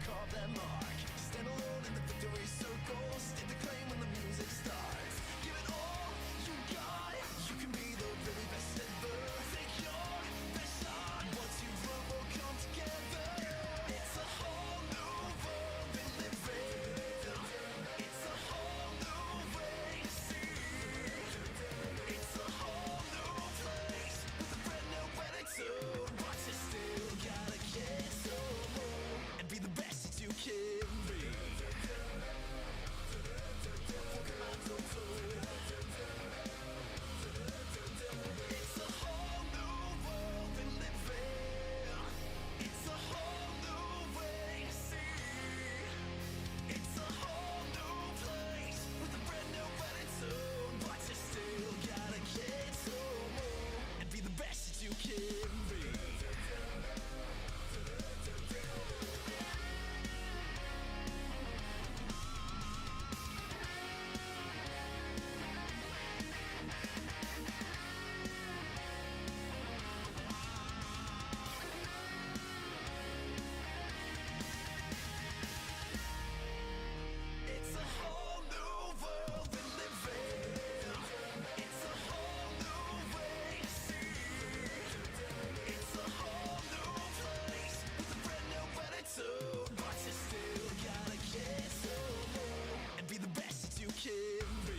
carve their mark. Stand alone in the victory circle. Stake the claim when the music starts. Give it all you got. You can be the very best ever. Take your best shot. Once you've run, we'll come together. It's a whole new world we live in. It's a whole new way to see. It's a whole new place with a brand new attitude. But you still gotta get some and be the best that you can be. It's a whole new world we live in. It's a whole new way to see. It's a whole new place with a brand new attitude. But you still gotta get some and be the best that you can be. It's a whole new world we live in. It's a whole new way to see. It's a whole new place with a brand new attitude. But you still gotta get some and be the best that you can be.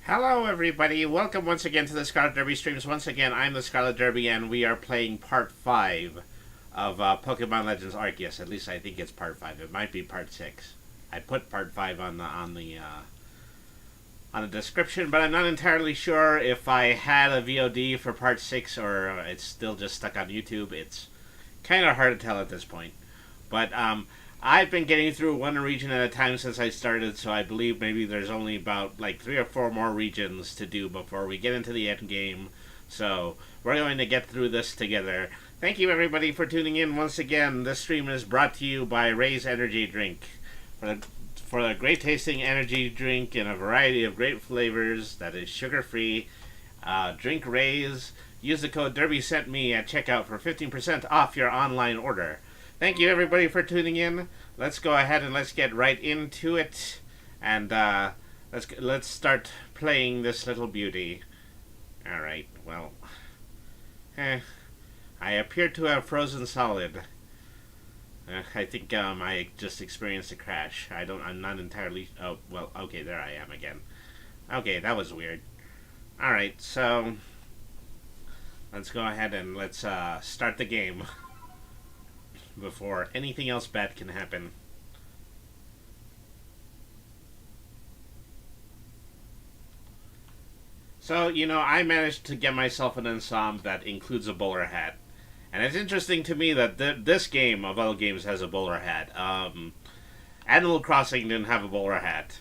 Hello, everybody. Welcome once again to the Scarlet Derby streams. Once again, I'm the Scarlet Derby, and we are playing Part 5 of Pokemon Legends Arceus. At least I think it's Part 5. It might be Part 6. I put Part 5 on the description, but I'm not entirely sure if I had a VOD for Part 6 or it's still just stuck on YouTube. It's kind of hard to tell at this point. But I've been getting through one region at a time since I started, so I believe maybe there's only about like 3 or 4 more regions to do before we get into the end game. So we're going to get through this together. Thank you everybody for tuning in once again. This stream is brought to you by Ray's Energy Drink. For a great tasting energy drink in a variety of great flavors that is sugar free, drink Ray's. Use the code DerbySentMe at checkout for 15% off your online order. Thank you everybody for tuning in. Let's go ahead and let's get right into it, and let's start playing this little beauty. All right. Well, I appear to have frozen solid. I think I just experienced a crash. I'm not entirely. Oh well. Okay, there I am again. Okay, that was weird. All right, so let's go ahead and let's start the game before anything else bad can happen. So, I managed to get myself an ensemble that includes a bowler hat. And it's interesting to me that this game, of all games, has a bowler hat. Animal Crossing didn't have a bowler hat.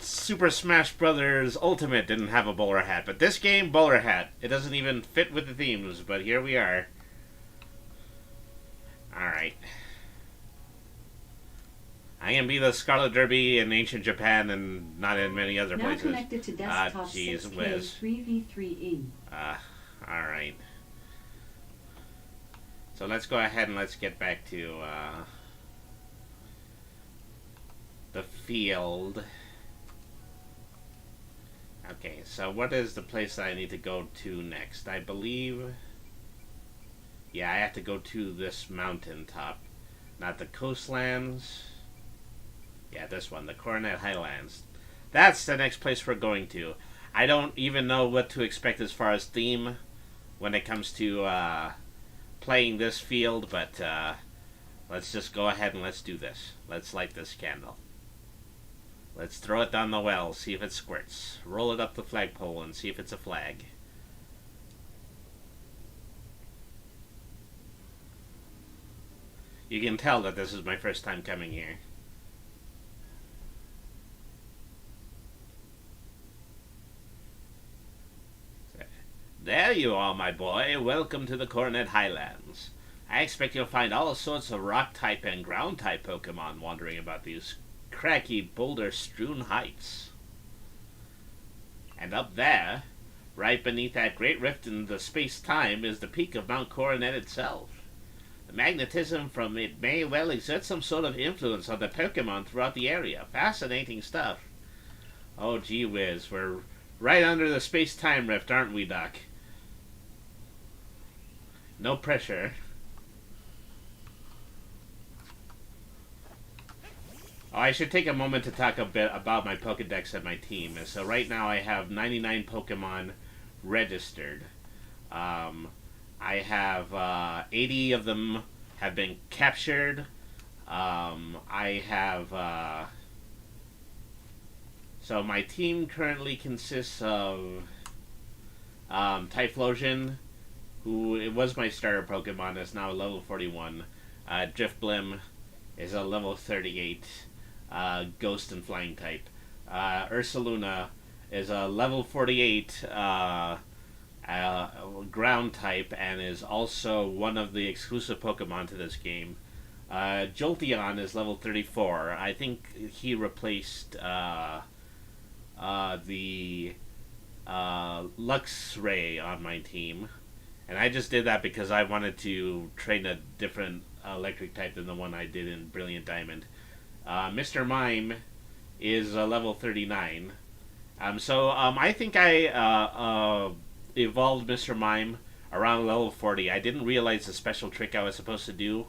Super Smash Brothers Ultimate didn't have a bowler hat, but this game, bowler hat. It doesn't even fit with the themes, but here we are. Alright. I can be the Scarlet Derby in ancient Japan and not in many other now places. Connected to desktop Jeez 6K whiz. 3v3E. Alright. So let's go ahead and let's get back to the field. Okay, so what is the place that I need to go to next? I believe... Yeah, I have to go to this mountain top. Not the coastlands. Yeah, this one, the Coronet Highlands. That's the next place we're going to. I don't even know what to expect as far as theme when it comes to playing this field, but let's just go ahead and let's do this. Let's light this candle. Let's throw it down the well, see if it squirts. Roll it up the flagpole and see if it's a flag. You can tell that this is my first time coming here. There you are, my boy. Welcome to the Coronet Highlands. I expect you'll find all sorts of rock-type and ground-type Pokemon wandering about these cracky, boulder-strewn heights. And up there, right beneath that great rift in the space-time, is the peak of Mount Coronet itself. The magnetism from it may well exert some sort of influence on the Pokemon throughout the area. Fascinating stuff. Oh, gee whiz, we're right under the space-time rift, aren't we, Doc? No pressure. Oh, I should take a moment to talk a bit about my Pokedex and my team. So right now I have 99 Pokemon registered. I have 80 of them have been captured. I have... So my team currently consists of Typhlosion, who it was my starter Pokemon, is now level 41. Drifblim is a level 38 Ghost and Flying type. Ursaluna is a level 48 ground type and is also one of the exclusive Pokemon to this game. Jolteon is level 34. I think he replaced the Luxray on my team. And I just did that because I wanted to train a different electric type than the one I did in Brilliant Diamond. Mr. Mime is level 39. I think I evolved Mr. Mime around level 40. I didn't realize the special trick I was supposed to do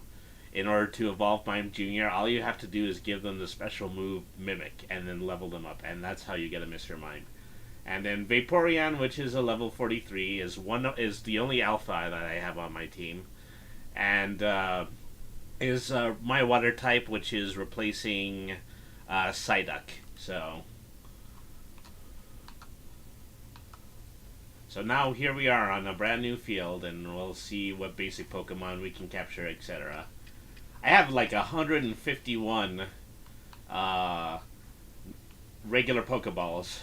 in order to evolve Mime Jr. All you have to do is give them the special move Mimic and then level them up, and that's how you get a Mr. Mime. And then Vaporeon, which is a level 43, is the only alpha that I have on my team. And is my water type, which is replacing Psyduck. So now here we are on a brand new field, and we'll see what basic Pokemon we can capture, etc. I have like 151 regular Pokeballs.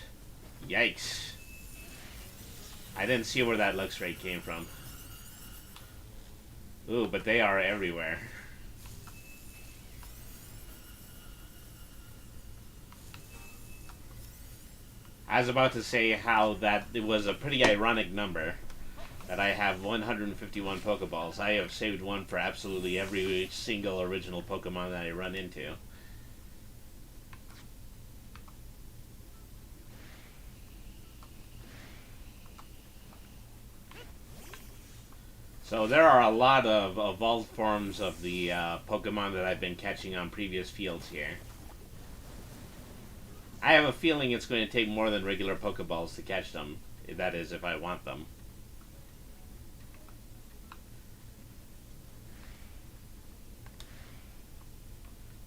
Yikes. I didn't see where that Luxray came from. Ooh, but they are everywhere. I was about to say how that it was a pretty ironic number that I have 151 Pokeballs. I have saved one for absolutely every single original Pokemon that I run into. So there are a lot of evolved forms of the Pokemon that I've been catching on previous fields here. I have a feeling it's going to take more than regular Pokeballs to catch them. That is, if I want them.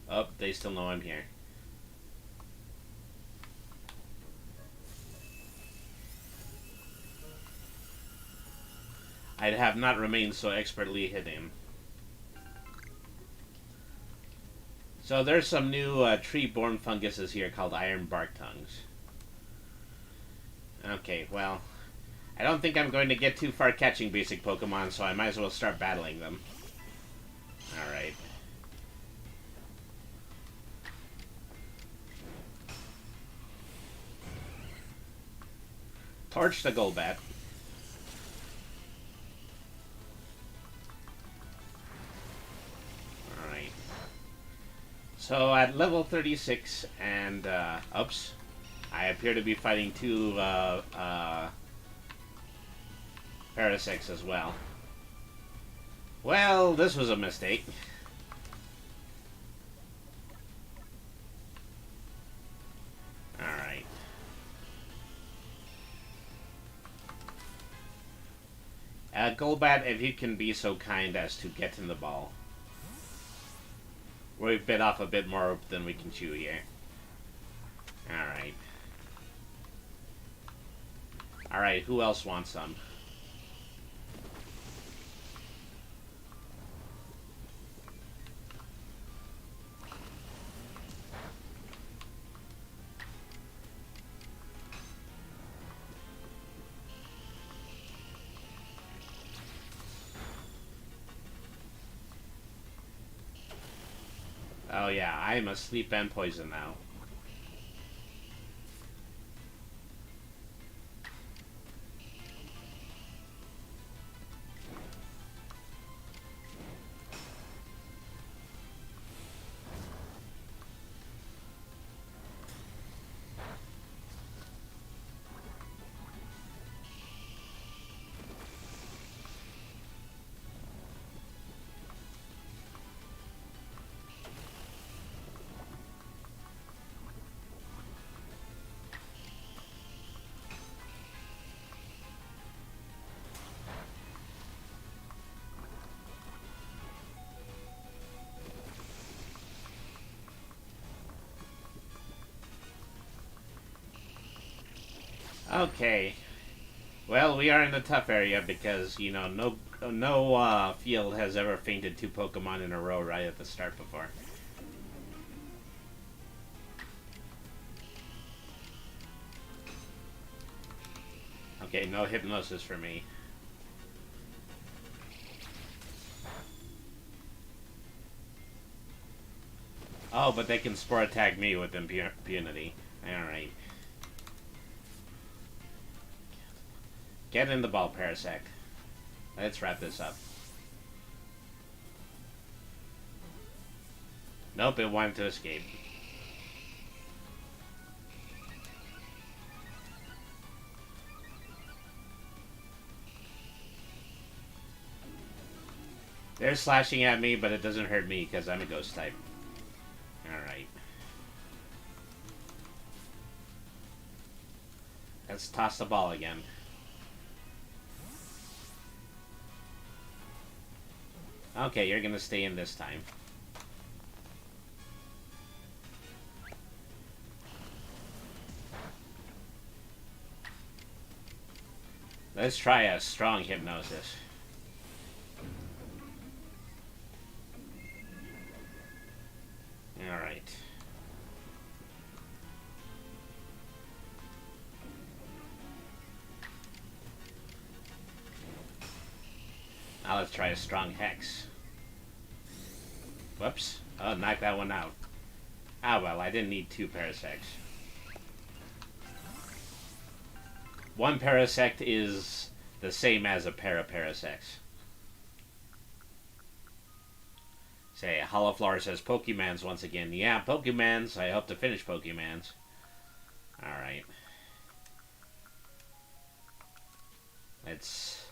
Oh, they still know I'm here. I'd have not remained so expertly hidden. So there's some new tree-borne funguses here called iron bark tongues. Okay, well, I don't think I'm going to get too far catching basic Pokemon, so I might as well start battling them. Alright. Torch the Golbat. Alright. So at level 36 and, oops. I appear to be fighting two, Parasects as well. Well, this was a mistake. Alright. Golbat, if you can be so kind as to get in the ball. We've bit off a bit more than we can chew here. Alright. Alright, who else wants some? Oh yeah, I'm asleep and poison now. Okay. Well, we are in the tough area because, you know, no field has ever fainted two Pokemon in a row right at the start before. Okay, no hypnosis for me. Oh, but they can spore attack me with impunity. Alright. Get in the ball, Parasect. Let's wrap this up. Nope, it wanted to escape. They're slashing at me, but it doesn't hurt me because I'm a ghost type. Alright. Let's toss the ball again. Okay, you're gonna stay in this time. Let's try a strong hypnosis. Alright. Now let's try a strong hex. Whoops. Oh, knock that one out. Ah, well, I didn't need two Parasects. One Parasect is the same as a pair of Parasects. Say, Holoflower says Pokemans once again. Yeah, Pokemans. I hope to finish Pokemans. Alright. Let's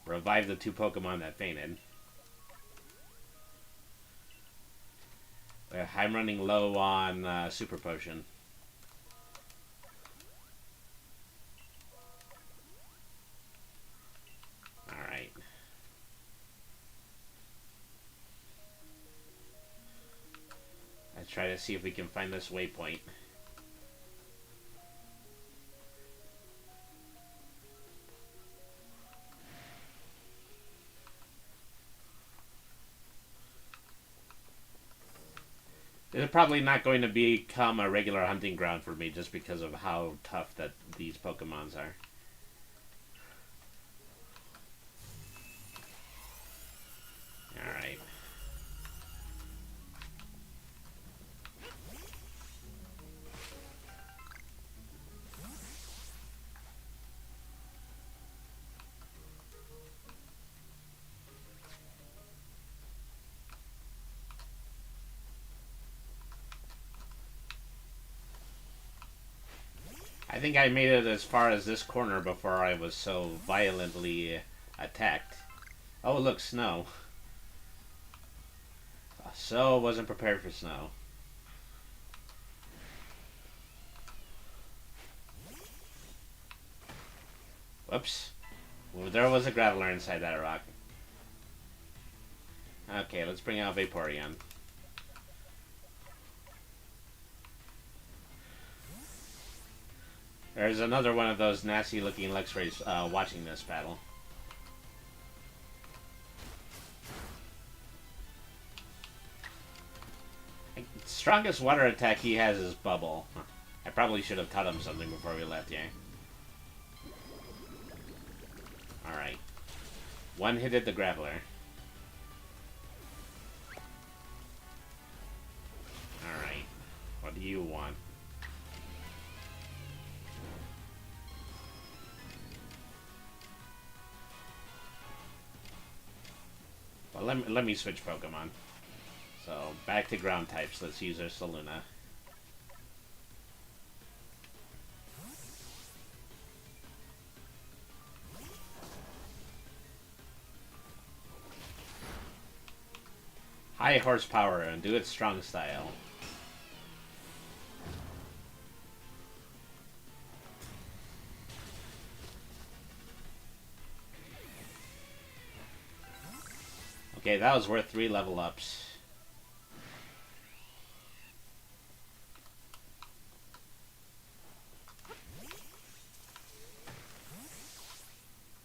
revive the two Pokemon that fainted. I'm running low on Super Potion. Alright. Let's try to see if we can find this waypoint. It's probably not going to become a regular hunting ground for me just because of how tough that these Pokemons are. Alright. I think I made it as far as this corner before I was so violently attacked. Oh, look, snow. So wasn't prepared for snow. Whoops. Well, there was a Graveler inside that rock. Okay, let's bring out Vaporeon. There's another one of those nasty looking Luxrays watching this battle. Strongest water attack he has is Bubble. I probably should have taught him something before we left here. Alright. One hit at the Graveler. Alright. What do you want? Well, let me switch Pokemon. So, back to ground types. Let's use our Saluna. High horsepower and do it strong style. Okay, that was worth 3 level ups.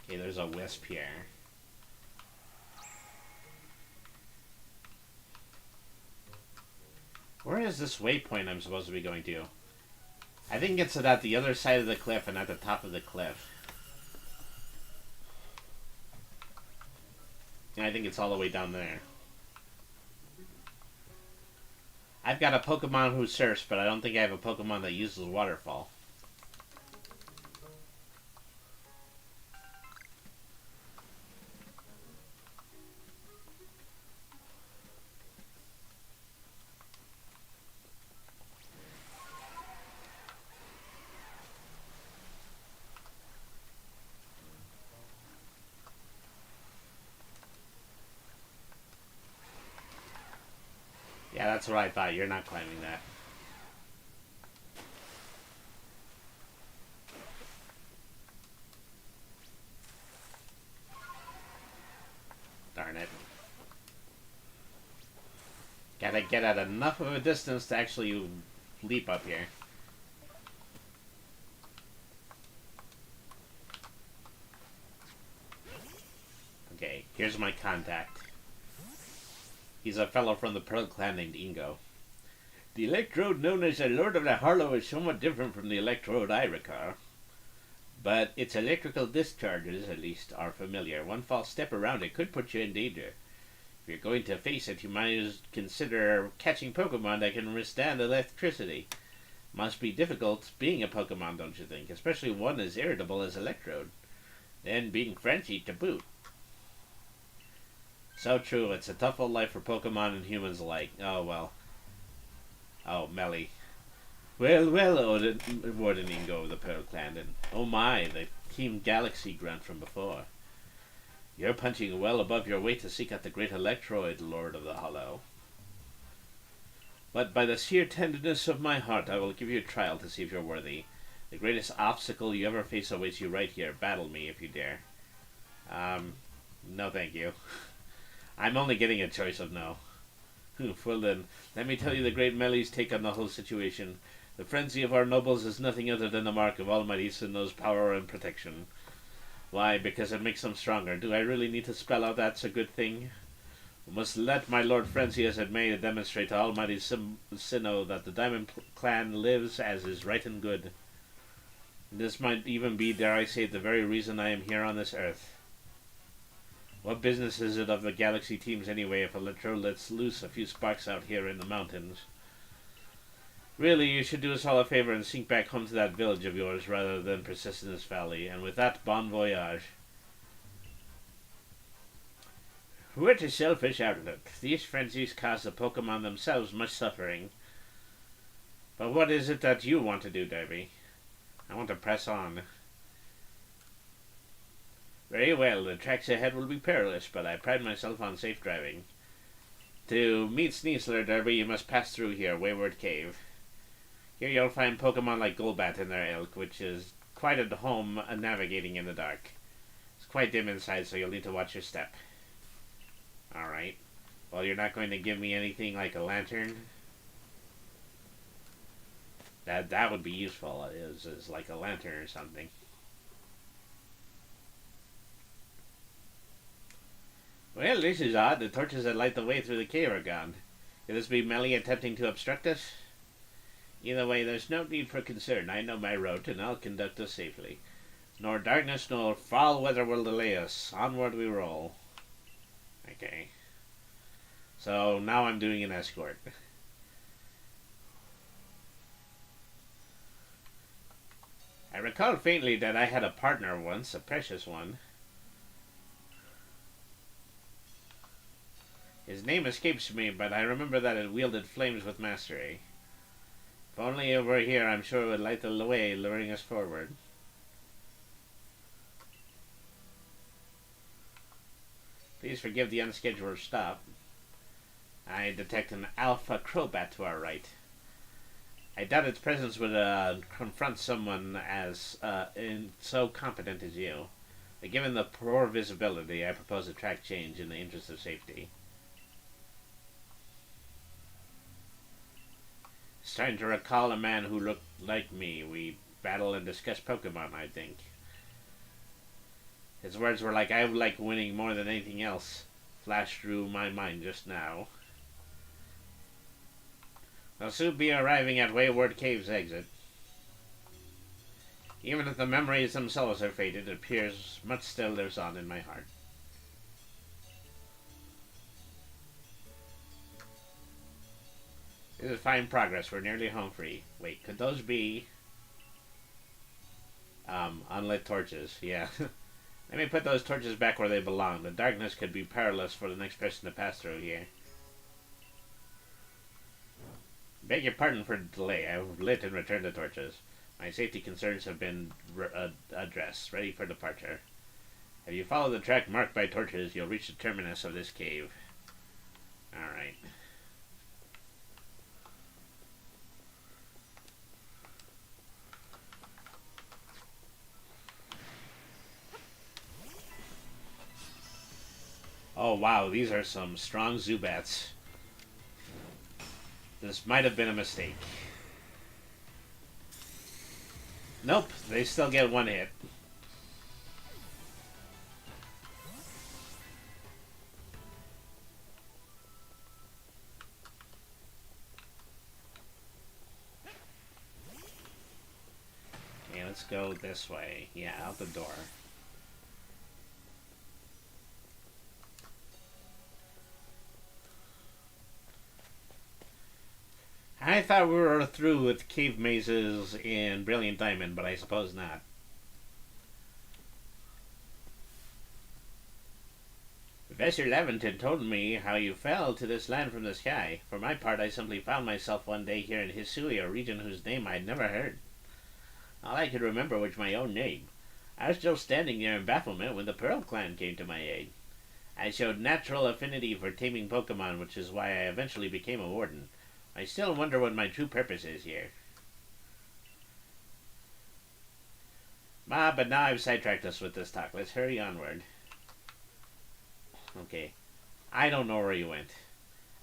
Okay, there's a Wisp here. Where is this waypoint I'm supposed to be going to? I think it's at the other side of the cliff and at the top of the cliff. And I think it's all the way down there. I've got a Pokemon who surfs, but I don't think I have a Pokemon that uses Waterfall. Yeah, that's what I thought. You're not climbing that. Darn it. Gotta get at enough of a distance to actually leap up here. Okay, here's my contact. He's a fellow from the Pearl Clan named Ingo. The electrode known as the Lord of the Harlow is somewhat different from the electrode I recall. But its electrical discharges, at least, are familiar. One false step around it could put you in danger. If you're going to face it, you might as consider catching Pokemon that can withstand electricity. Must be difficult being a Pokemon, don't you think? Especially one as irritable as Electrode. Then being frenzied to boot. So true, it's a tough old life for Pokemon and humans alike. Oh, well. Oh, Melly. Well, Warden Ingo of the Pearl Clan, and oh my, the Team Galaxy grunt from before. You're punching well above your weight to seek out the great Electroid, Lord of the Hollow. But by the sheer tenderness of my heart, I will give you a trial to see if you're worthy. The greatest obstacle you ever face awaits you right here. Battle me if you dare. No thank you. I'm only getting a choice of no. Well then, let me tell you the great Melly's take on the whole situation. The frenzy of our nobles is nothing other than the mark of Almighty Sinnoh's power and protection. Why? Because it makes them stronger. Do I really need to spell out that's a good thing? We must let my Lord Francius had made demonstrate to Almighty Sinnoh that the Diamond Clan lives as is right and good. This might even be, dare I say, the very reason I am here on this earth. What business is it of the Galaxy teams anyway if Electro lets loose a few sparks out here in the mountains? Really, you should do us all a favor and sink back home to that village of yours rather than persist in this valley, and with that, bon voyage. What a selfish outlook. These frenzies cause the Pokemon themselves much suffering. But what is it that you want to do, Derby? I want to press on. Very well, the tracks ahead will be perilous, but I pride myself on safe driving. To meet Sneasler, Derby, you must pass through here, Wayward Cave. Here you'll find Pokemon like Golbat in their ilk, which is quite at home navigating in the dark. It's quite dim inside, so you'll need to watch your step. Alright. Well, you're not going to give me anything like a lantern? That would be useful, is like a lantern or something. Well, this is odd. The torches that light the way through the cave are gone. Could this be Melly attempting to obstruct us? Either way, there's no need for concern. I know my route, and I'll conduct us safely. Nor darkness nor foul weather will delay us. Onward we roll. Okay. So, now I'm doing an escort. I recall faintly that I had a partner once, a precious one. His name escapes me, but I remember that it wielded flames with mastery. If only it were here, I'm sure it would light the way, luring us forward. Please forgive the unscheduled stop. I detect an alpha Crobat to our right. I doubt its presence would confront someone as so competent as you. But given the poor visibility, I propose a track change in the interest of safety. Starting to recall a man who looked like me. We battle and discuss Pokemon, I think. His words were like, I like winning more than anything else, flashed through my mind just now. I'll soon be arriving at Wayward Cave's exit. Even if the memories themselves are faded, it appears much still lives on in my heart. This is fine progress. We're nearly home free. Wait, could those be unlit torches? Yeah. Let me put those torches back where they belong. The darkness could be perilous for the next person to pass through here. Beg your pardon for the delay. I've lit and returned the torches. My safety concerns have been addressed. Ready for departure. If you follow the track marked by torches, you'll reach the terminus of this cave. Alright. Oh wow, these are some strong Zubats. This might have been a mistake. Nope, they still get one hit. Okay, let's go this way. Yeah, out the door. I thought we were through with cave mazes in Brilliant Diamond, but I suppose not. Professor Leventon told me how you fell to this land from the sky. For my part, I simply found myself one day here in Hisui, a region whose name I'd never heard. All I could remember was my own name. I was still standing there in bafflement when the Pearl Clan came to my aid. I showed natural affinity for taming Pokemon, which is why I eventually became a warden. I still wonder what my true purpose is here. But now I've sidetracked us with this talk. Let's hurry onward. Okay. I don't know where you went.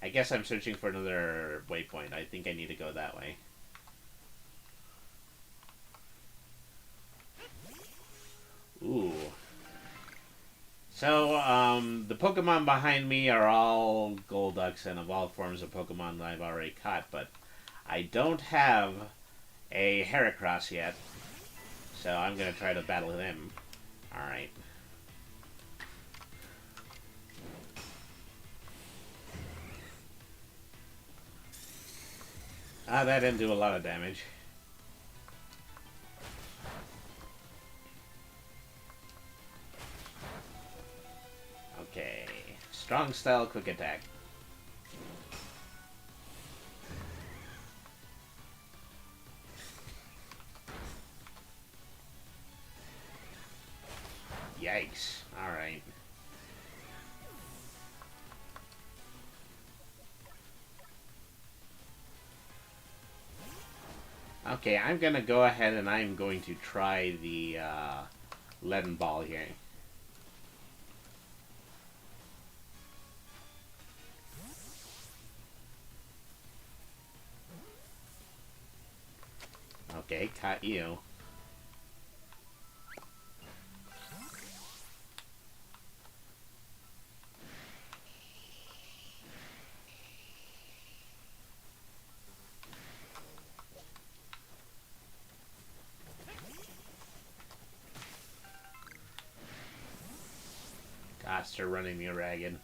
I guess I'm searching for another waypoint. I think I need to go that way. Ooh. So, the Pokemon behind me are all Golducks and evolved forms of Pokemon that I've already caught, but I don't have a Heracross yet, so I'm going to try to battle him. Alright. That didn't do a lot of damage. Okay. Strong style, quick attack. Yikes. Alright. Okay, I'm gonna go ahead and I'm going to try the lead and ball here. Okay, caught you. Gosh, they're running me ragged.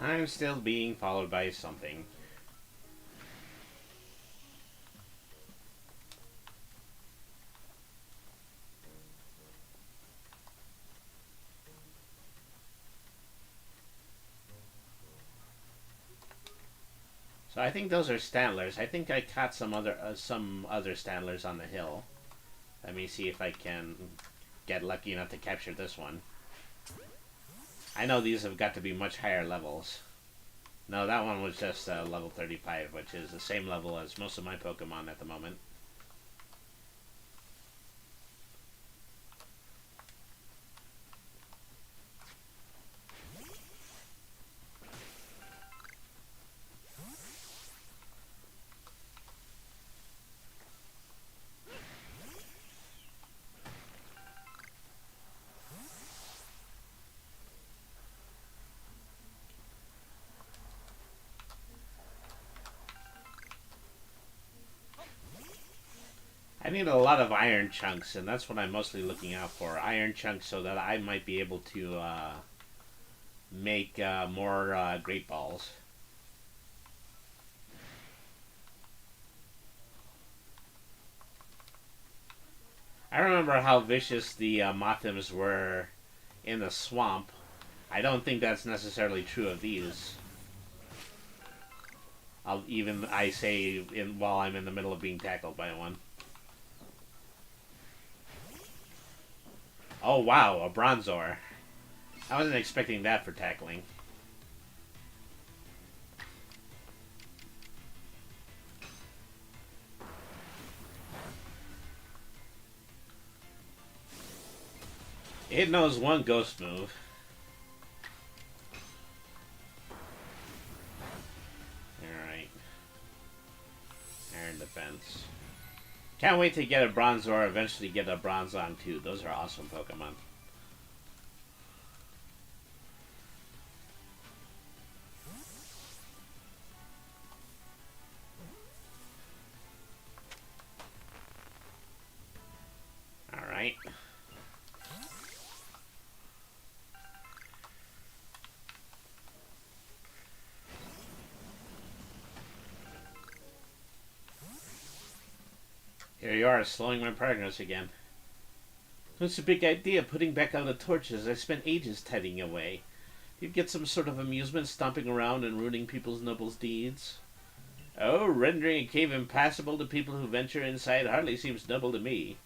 I'm still being followed by something. So I think those are Standlers. I think I caught some other Standlers on the hill. Let me see if I can get lucky enough to capture this one. I know these have got to be much higher levels. No, that one was just level 35, which is the same level as most of my Pokemon at the moment. I need a lot of iron chunks, and that's what I'm mostly looking out for. Iron chunks so that I might be able to make more Great Balls. I remember how vicious the Mothams were in the swamp. I don't think that's necessarily true of these. I say while I'm in the middle of being tackled by one. Oh wow, a Bronzor. I wasn't expecting that for tackling. It knows one ghost move. Alright. Iron defense. Can't wait to get a Bronzor, eventually get a Bronzong too. Those are awesome Pokemon. Alright. Here you are, slowing my progress again. What's the big idea, putting back out the torches I spent ages tidying away? Do you get some sort of amusement stomping around and ruining people's noble deeds? Oh, rendering a cave impassable to people who venture inside hardly seems noble to me.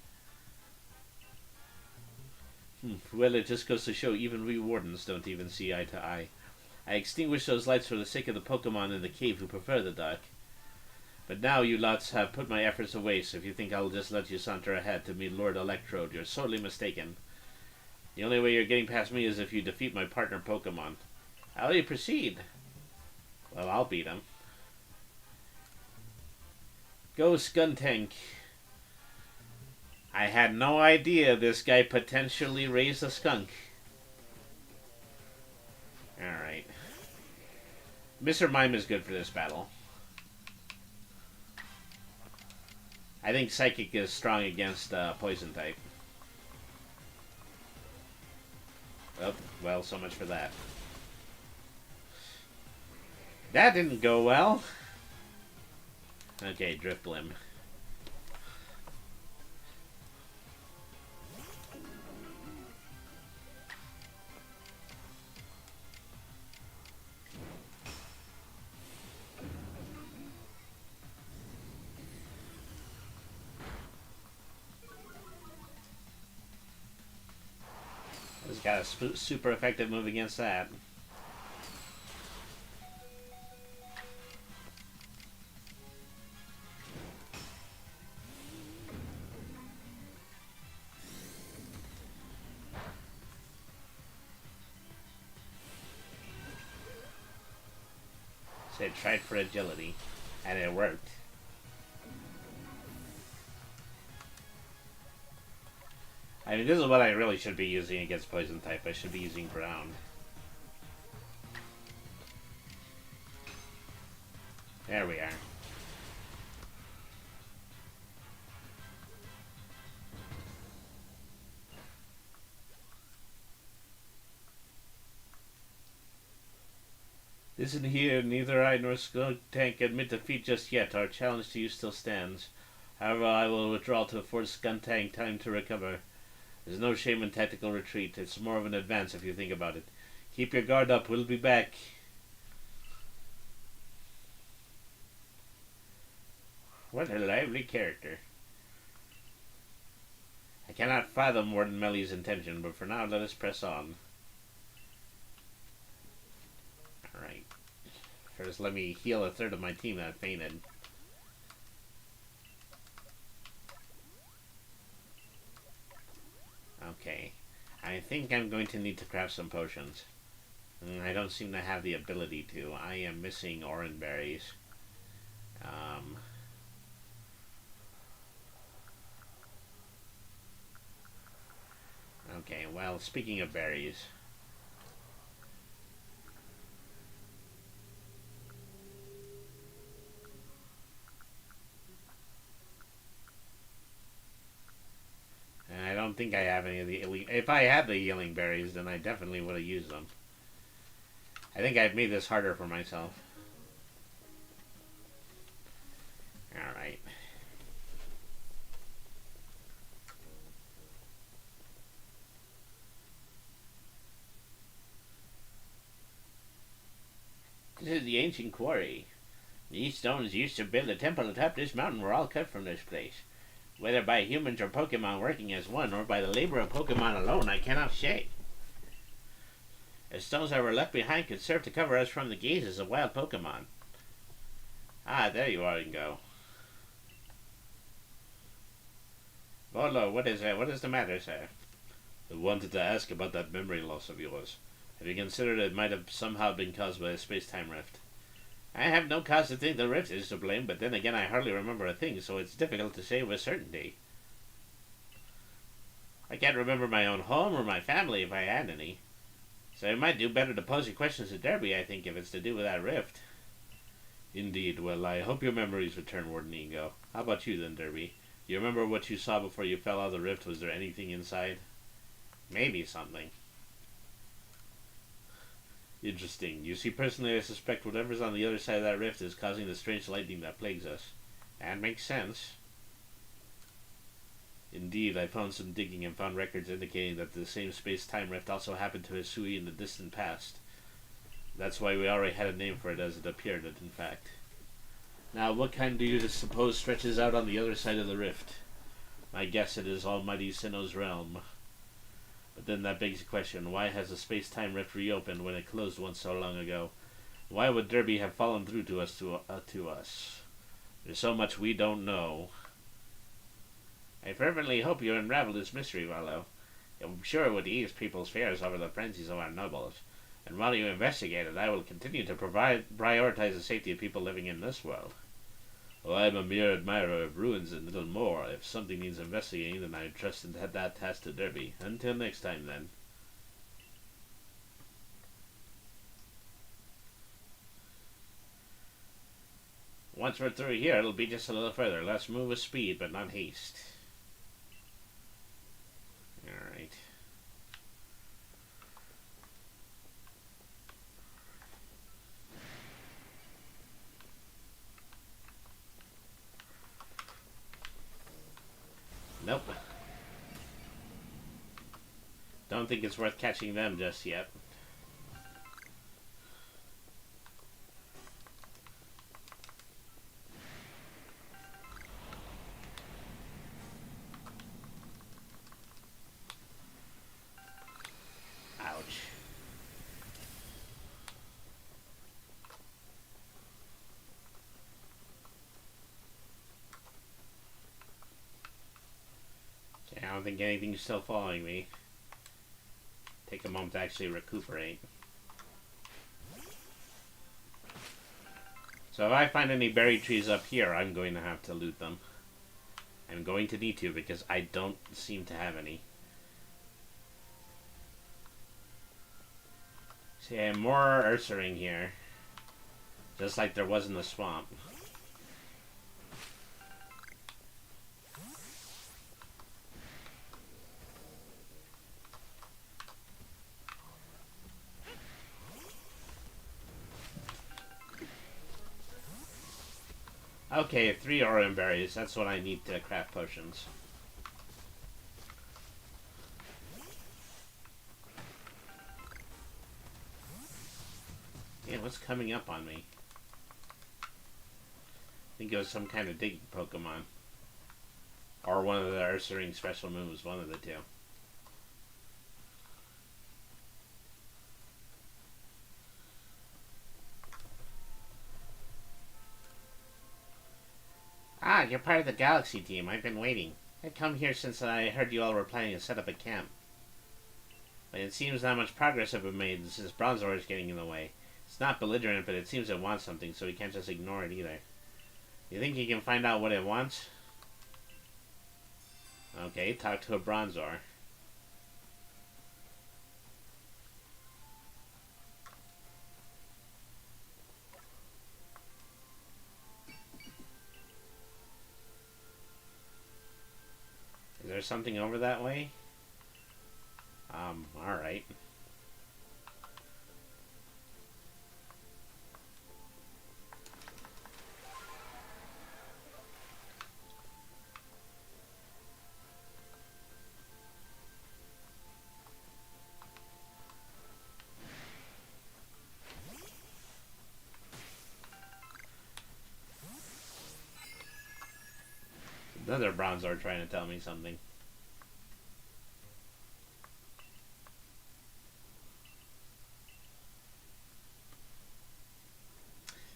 Well, it just goes to show even we wardens don't even see eye to eye. I extinguish those lights for the sake of the Pokemon in the cave who prefer the dark. But now you lots have put my efforts to waste. If you think I'll just let you saunter ahead to meet Lord Electrode, you're sorely mistaken. The only way you're getting past me is if you defeat my partner Pokemon. How do you proceed? Well, I'll beat him. Go Skuntank. I had no idea this guy potentially raised a skunk. Alright. Mr. Mime is good for this battle. I think Psychic is strong against Poison type. Oh, well, so much for that. That didn't go well. Okay, Drifblim. He's got a super effective move against that. So it tried for agility, and it worked. I mean, this is what I really should be using against Poison type. I should be using Ground. There we are. Listen here, neither I nor Skuntank admit defeat just yet. Our challenge to you still stands. However, I will withdraw to afford Skuntank time to recover. There's no shame in tactical retreat. It's more of an advance if you think about it. Keep your guard up. We'll be back. What a lively character. I cannot fathom Warden Melly's intention, but for now let us press on. Alright. First let me heal a third of my team that fainted. Okay. I think I'm going to need to craft some potions. I don't seem to have the ability to. I am missing orange berries. Okay, well, speaking of berries... I don't think I have any of the healing... If I had the healing berries, then I definitely would have used them. I think I've made this harder for myself. Alright. This is the ancient quarry. These stones used to build a temple atop this mountain were all cut from this place. Whether by humans or Pokemon working as one, or by the labor of Pokemon alone, I cannot say. The stones that were left behind could serve to cover us from the gazes of wild Pokemon. Ah, there you are, Ingo. Volo, what is that? What is the matter, sir? I wanted to ask about that memory loss of yours. Have you considered it might have somehow been caused by a space-time rift? I have no cause to think the rift is to blame, but then again I hardly remember a thing, so it's difficult to say with certainty. I can't remember my own home or my family if I had any. So it might do better to pose your questions to Derby, I think, if it's to do with that rift. Indeed. Well, I hope your memories return, Warden Ingo. How about you then, Derby? You remember what you saw before you fell out of the rift? Was there anything inside? Maybe something. Interesting. You see, personally, I suspect whatever's on the other side of that rift is causing the strange lightning that plagues us. That makes sense. Indeed, I found some digging and found records indicating that the same space-time rift also happened to Hisui in the distant past. That's why we already had a name for it as it appeared, in fact. Now, what kind do you suppose stretches out on the other side of the rift? I guess it is Almighty Sinnoh's realm. But then that begs the question, why has the space-time rift reopened when it closed once so long ago? Why would Derby have fallen through to us? There's so much we don't know. I fervently hope you unravel this mystery, Rollo. I'm sure it would ease people's fears over the frenzies of our nobles. And while you investigate it, I will continue to prioritize the safety of people living in this world. Well, I'm a mere admirer of ruins and little more. If something needs investigating, then I trust that task to Derby. Until next time, then. Once we're through here, it'll be just a little further. Let's move with speed, but not haste. Alright. Nope. Don't think it's worth catching them just yet. Ouch. Okay, I don't think anything's still following me. Take a moment to actually recuperate. So if I find any berry trees up here, I'm going to have to loot them. I'm going to need to because I don't seem to have any. See, I have more Ursaring here. Just like there was in the swamp. Okay, 3 Orion berries. That's what I need to craft potions. Yeah, what's coming up on me? I think it was some kind of digging Pokemon. Or one of the Ursaring special moves, one of the two. Ah, you're part of the Galaxy team. I've been waiting. I'd come here since I heard you all were planning to set up a camp. But it seems not much progress has been made since Bronzor is getting in the way. It's not belligerent, but it seems it wants something, so we can't just ignore it either. You think you can find out what it wants? Okay, talk to a Bronzor. Is there something over that way? Alright. Another Bronzor trying to tell me something.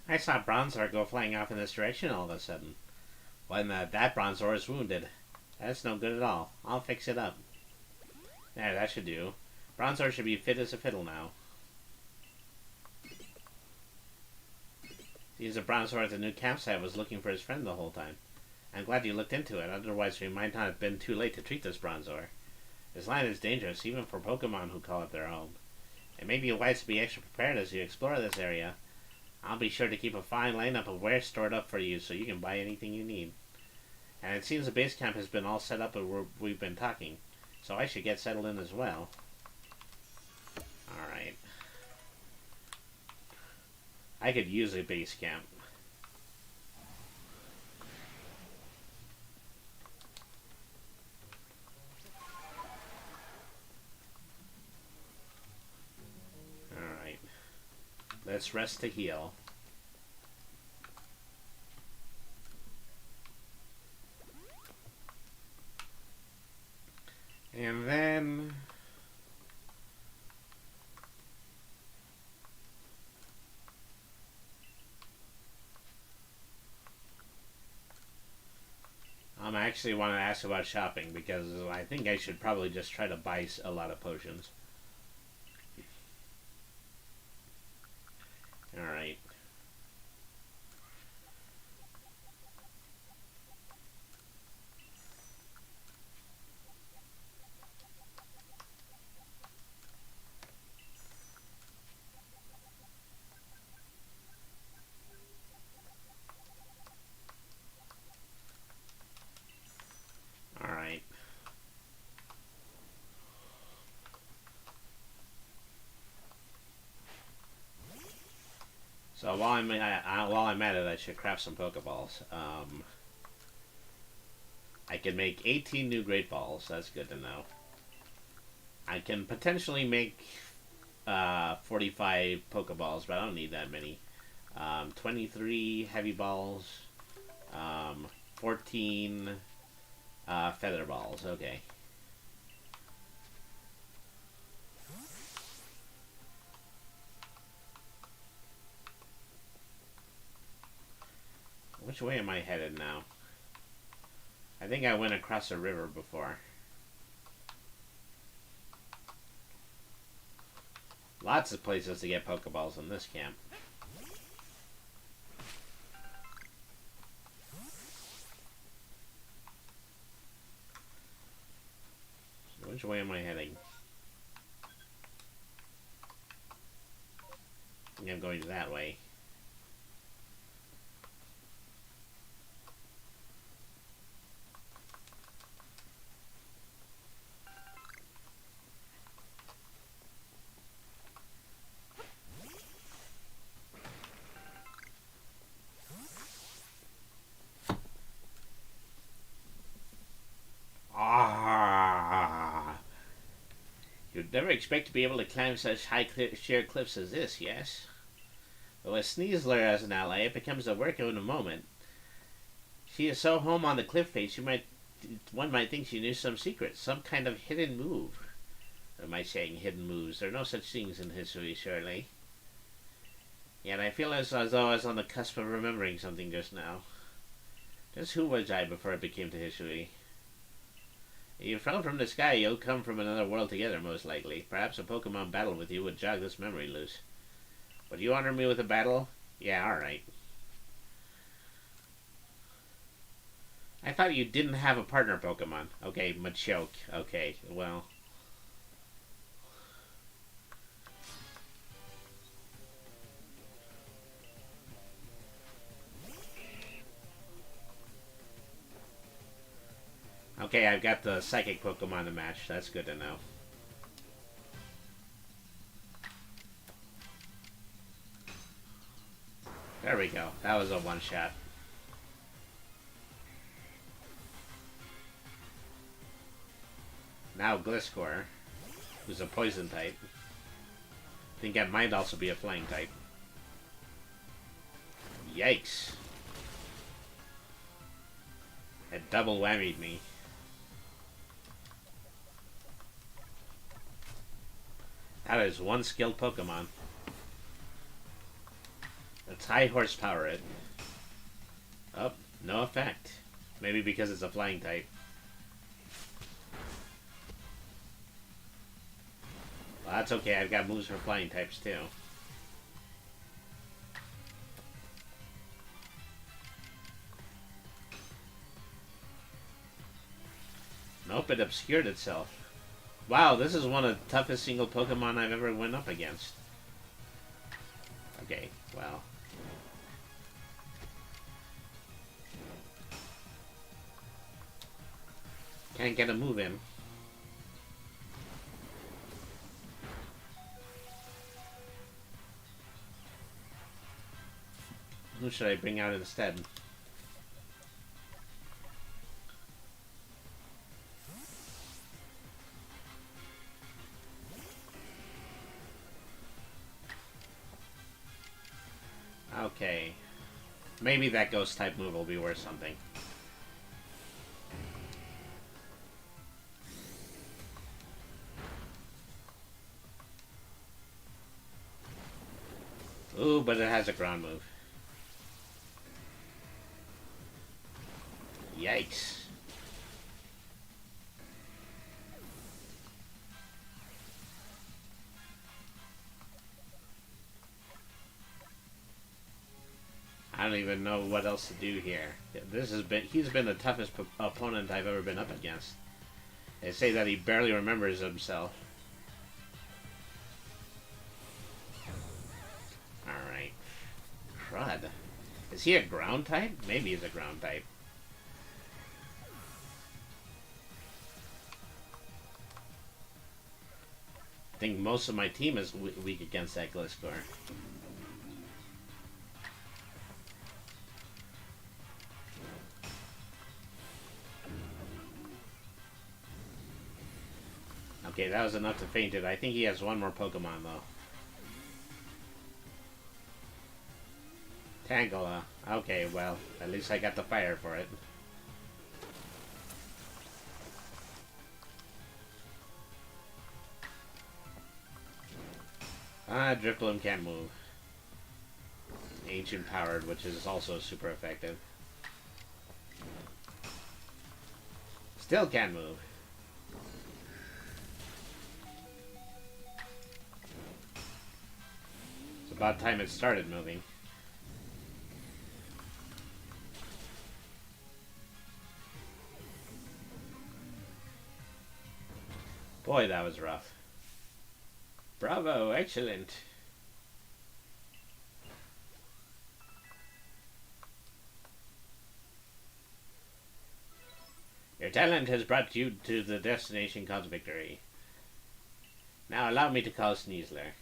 I saw Bronzor go flying off in this direction all of a sudden. When that Bronzor is wounded. That's no good at all. I'll fix it up. There, that should do. Bronzor should be fit as a fiddle now. Seems a Bronzor at the new campsite was looking for his friend the whole time. I'm glad you looked into it, otherwise we might not have been too late to treat this Bronzor. This land is dangerous, even for Pokemon who call it their home. It may be wise to be extra prepared as you explore this area. I'll be sure to keep a fine lineup of wares stored up for you so you can buy anything you need. And it seems the base camp has been all set up where we've been talking, so I should get settled in as well. Alright. I could use a base camp. Alright. Let's rest to heal. And then... actually want to ask about shopping because I think I should probably just try to buy a lot of potions. Alright. Alright. So while I'm at it, I should craft some Pokeballs. I can make 18 new Great Balls. That's good to know. I can potentially make 45 Pokeballs, but I don't need that many. 23 Heavy Balls. 14 Feather Balls. Okay. Which way am I headed now? I think I went across a river before. Lots of places to get Pokeballs in this camp. So which way am I heading? I think I'm going that way. Ah! You'd never expect to be able to climb such high sheer cliffs as this, yes? But with Sneasler as an ally, it becomes a work in a moment. She is so home on the cliff face, one might think she knew some secret, some kind of hidden move. Or am I saying hidden moves? There are no such things in history, surely. Yet I feel as though I was on the cusp of remembering something just now. Just who was I before it became to history? You fell from the sky, you'll come from another world together, most likely. Perhaps a Pokemon battle with you would jog this memory loose. Would you honor me with a battle? Yeah, alright. I thought you didn't have a partner Pokemon. Okay, Machoke. Okay, well. Okay, I've got the Psychic Pokemon to match. That's good to know. There we go. That was a one-shot. Now Gliscor, who's a poison type. I think that might also be a flying type. Yikes. It double whammied me. That is one skilled Pokemon. Let's high horsepower it. Oh, no effect. Maybe because it's a flying type. Well, that's okay. I've got moves for flying types too. Nope, it obscured itself. Wow, this is one of the toughest single Pokemon I've ever went up against. Okay, well. Can't get a move in. Who should I bring out instead? Okay. Maybe that ghost type move will be worth something. Ooh, but it has a ground move. Yikes. I don't even know what else to do here. He's been the toughest opponent I've ever been up against. They say that he barely remembers himself. Alright. Crud. Is he a ground type? Maybe he's a ground type. I think most of my team is weak against that Gliscor. Okay, that was enough to faint it. I think he has one more Pokemon, though. Tangela. Okay, well, at least I got the fire for it. Drifloon can't move. Ancient Powered, which is also super effective. Still can't move. It's about time it started moving. Boy, that was rough. Bravo, excellent. Your talent has brought you to the destination called victory. Now allow me to call Sneasler.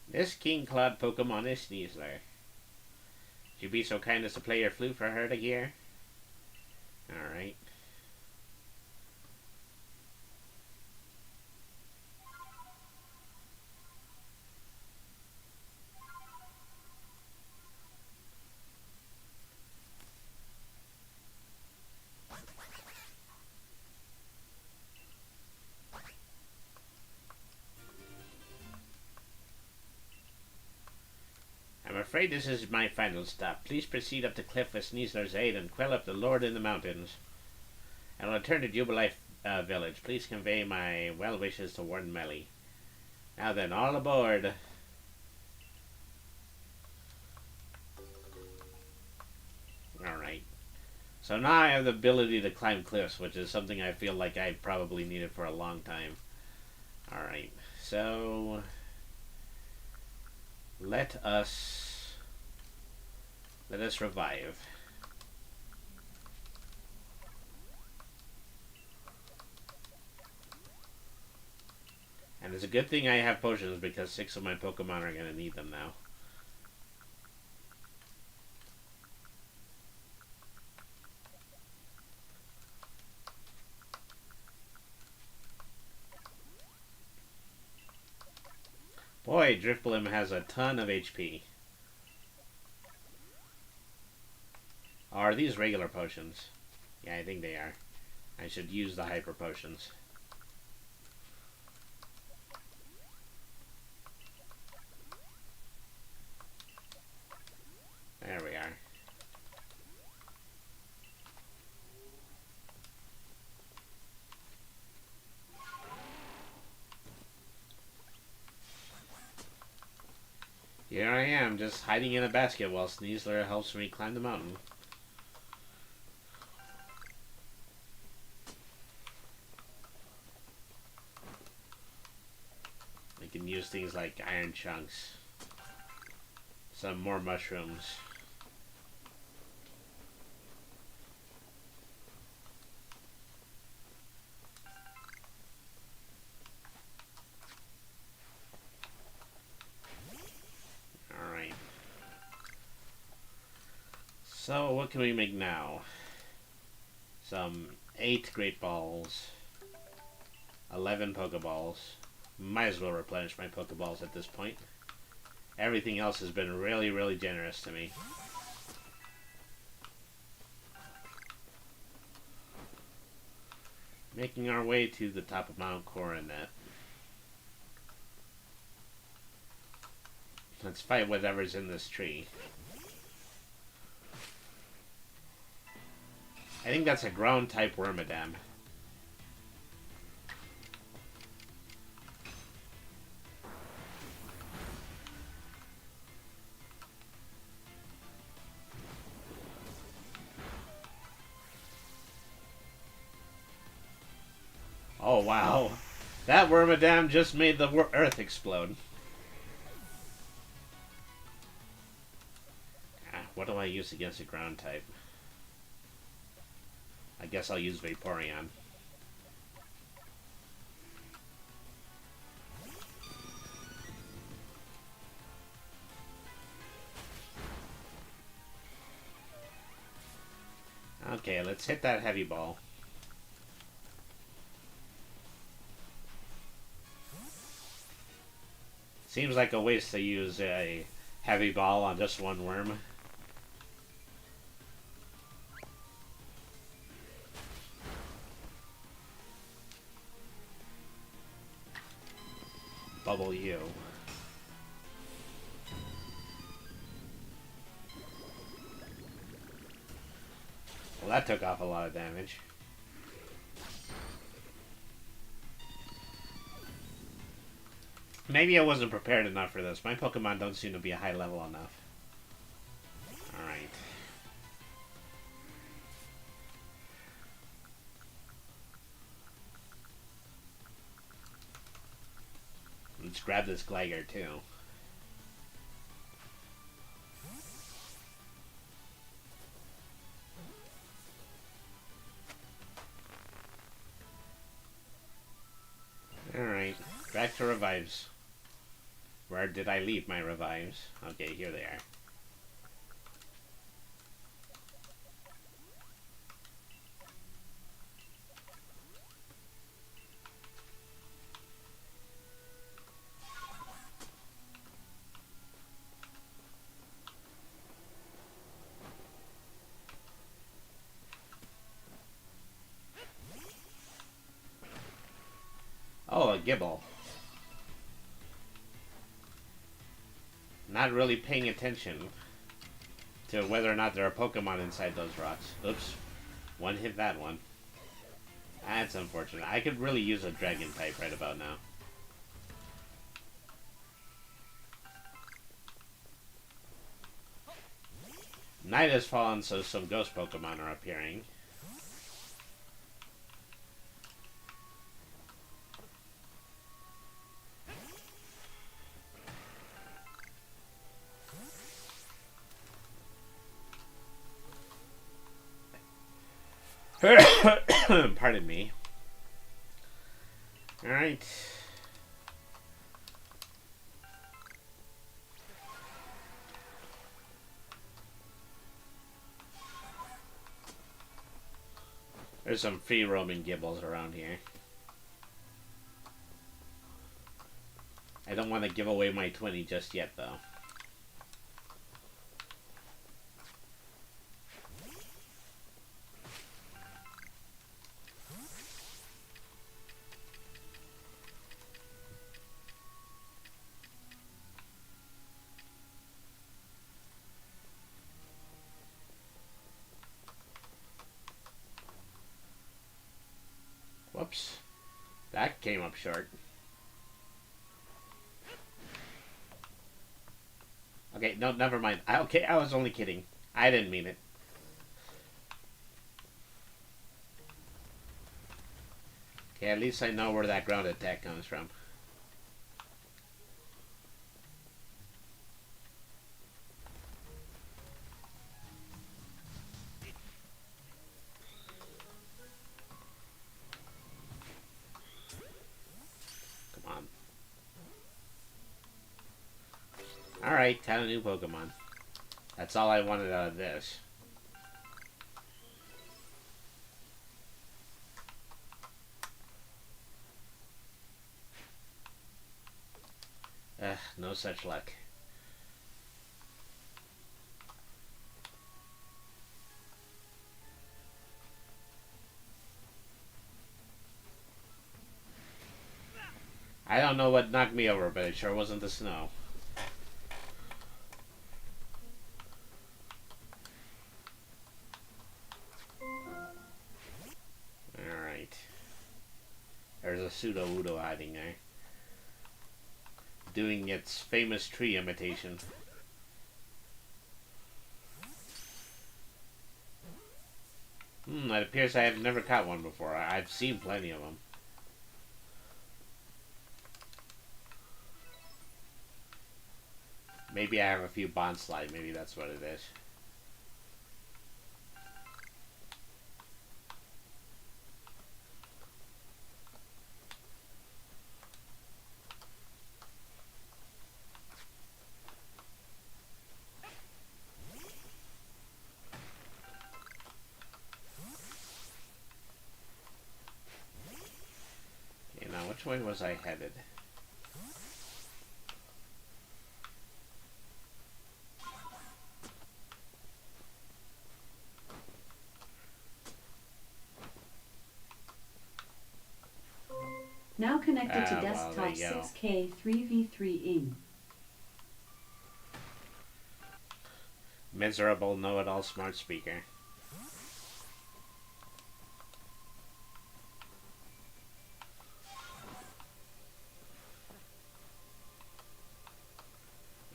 This King Claude Pokemon is Sneasler. Would you be so kind as to play your flute for her to hear? Alright. I'm afraid this is my final stop. Please proceed up the cliff with Sneasler's aid and quell up the Lord in the mountains. And return to Jubilife village. Please convey my well wishes to Warden Melly. Now then, all aboard. Alright. So now I have the ability to climb cliffs, which is something I feel like I probably needed for a long time. Alright, so let us revive. And it's a good thing I have potions because 6 of my Pokemon are going to need them now. Boy, Drifblim has a ton of HP. Are these regular potions? Yeah, I think they are. I should use the hyper potions. There we are. Here I am, just hiding in a basket while Sneasler helps me climb the mountain. I can use things like iron chunks. Some more mushrooms. Alright. So, what can we make now? Some 8 Great Balls. 11 Pokeballs. Might as well replenish my Pokeballs at this point. Everything else has been really, really generous to me. Making our way to the top of Mount Coronet. Let's fight whatever's in this tree. I think that's a ground type Wormadam. Oh wow. That Wormadam just made the earth explode. What do I use against a ground type? I guess I'll use Vaporeon. Okay, let's hit that heavy ball. Seems like a waste to use a heavy ball on just one worm. Bubble you. Well, that took off a lot of damage. Maybe I wasn't prepared enough for this. My Pokemon don't seem to be a high level enough. Alright. Let's grab this Gligar too. Alright, back to revives. Where did I leave my revives? Okay, here they are. Oh, a Gibble. Not really paying attention to whether or not there are Pokemon inside those rocks. Oops. One hit that one. That's unfortunate. I could really use a Dragon type right about now. Night has fallen, so some ghost Pokemon are appearing. Pardon me. Alright. There's some free roaming Gibbles around here. I don't want to give away my 20 just yet, though. Whoops. That came up short. Okay, no, never mind. Okay, I was only kidding. I didn't mean it. Okay, at least I know where that ground attack comes from. Alright, 10 new Pokemon. That's all I wanted out of this. No such luck. I don't know what knocked me over, but it sure wasn't the snow. Alright. There's a pseudo-udo hiding there. Doing its famous tree imitation. It appears I have never caught one before. I've seen plenty of them. Maybe I have a few bond slide. Maybe that's what it is. Okay, now which way was I headed? Now connected to Well, there desktop you go. 6K 3v3 in. Miserable know-it-all smart speaker.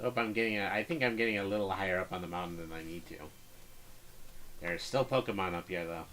Oh, I think I'm getting a little higher up on the mountain than I need to. There's still Pokemon up here, though.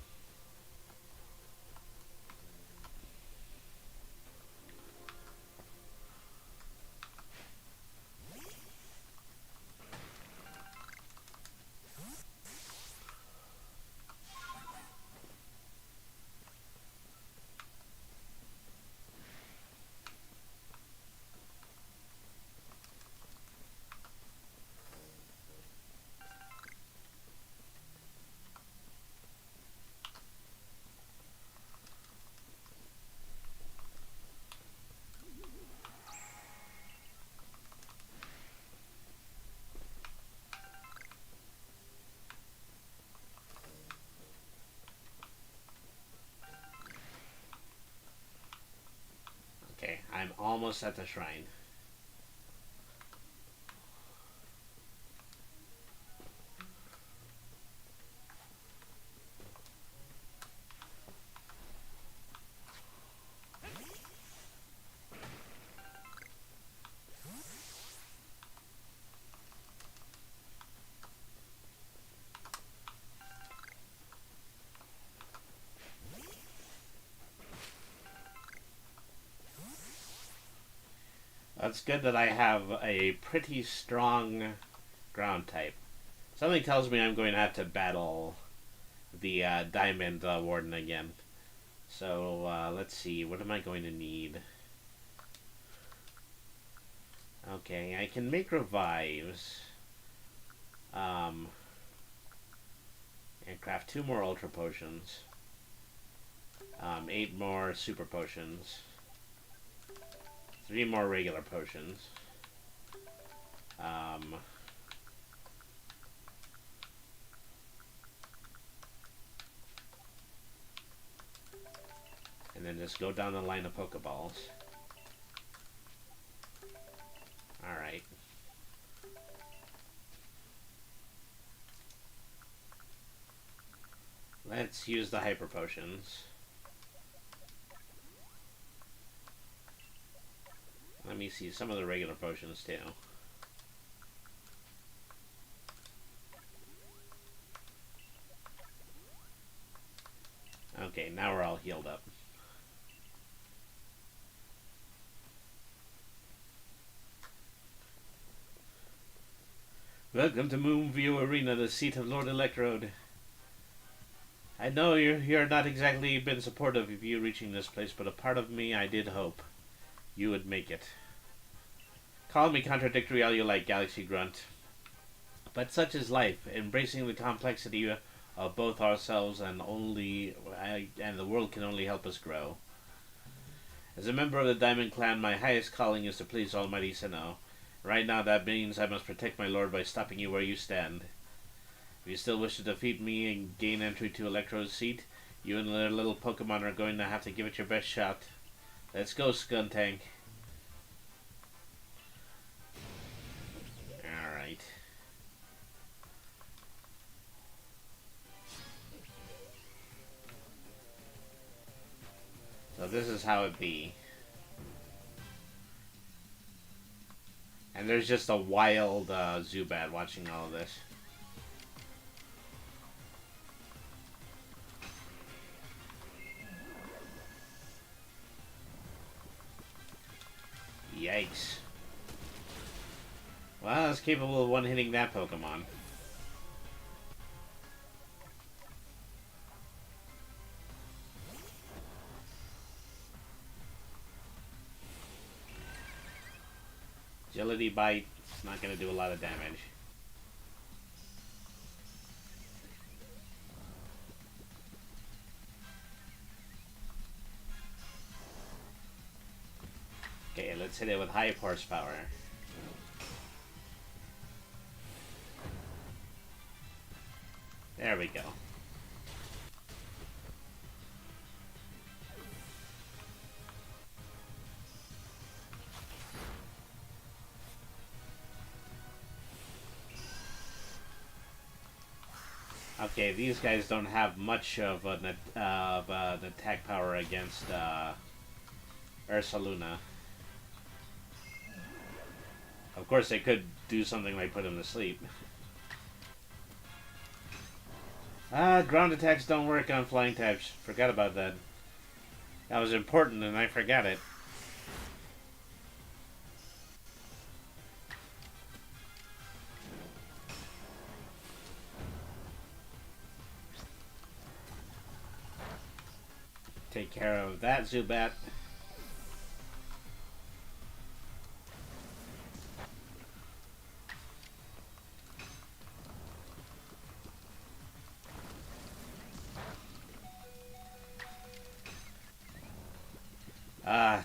Okay, I'm almost at the shrine. It's good that I have a pretty strong ground type. Something tells me I'm going to have to battle the Diamond Warden again. So let's see, what am I going to need? Okay, I can make revives. And craft 2 more ultra potions. 8 more super potions. 3 more regular potions. And then just go down the line of Pokeballs. Alright. Let's use the hyper potions. Let me see some of the regular potions too. Okay, now we're all healed up. Welcome to Moonview Arena, the seat of Lord Electrode. I know you're not exactly been supportive of you reaching this place, but a part of me I did hope you would make it. Call me contradictory all you like, Galaxy Grunt. But such is life, embracing the complexity of both ourselves and the world can only help us grow. As a member of the Diamond Clan, my highest calling is to please Almighty Sinnoh. Right now that means I must protect my lord by stopping you where you stand. If you still wish to defeat me and gain entry to Electro's seat, you and the little Pokemon are going to have to give it your best shot. Let's go, Skuntank. So this is how it be. And there's just a wild Zubat watching all of this. Yikes. Well, it's capable of one-hitting that Pokemon. Agility Bite. It's not going to do a lot of damage. Okay, let's hit it with high horsepower. There we go. Okay, these guys don't have much of an attack power against Ursaluna. Of course, they could do something like put him to sleep. Ground attacks don't work on flying types. Forgot about that. That was important and I forgot it. Take care of that Zubat.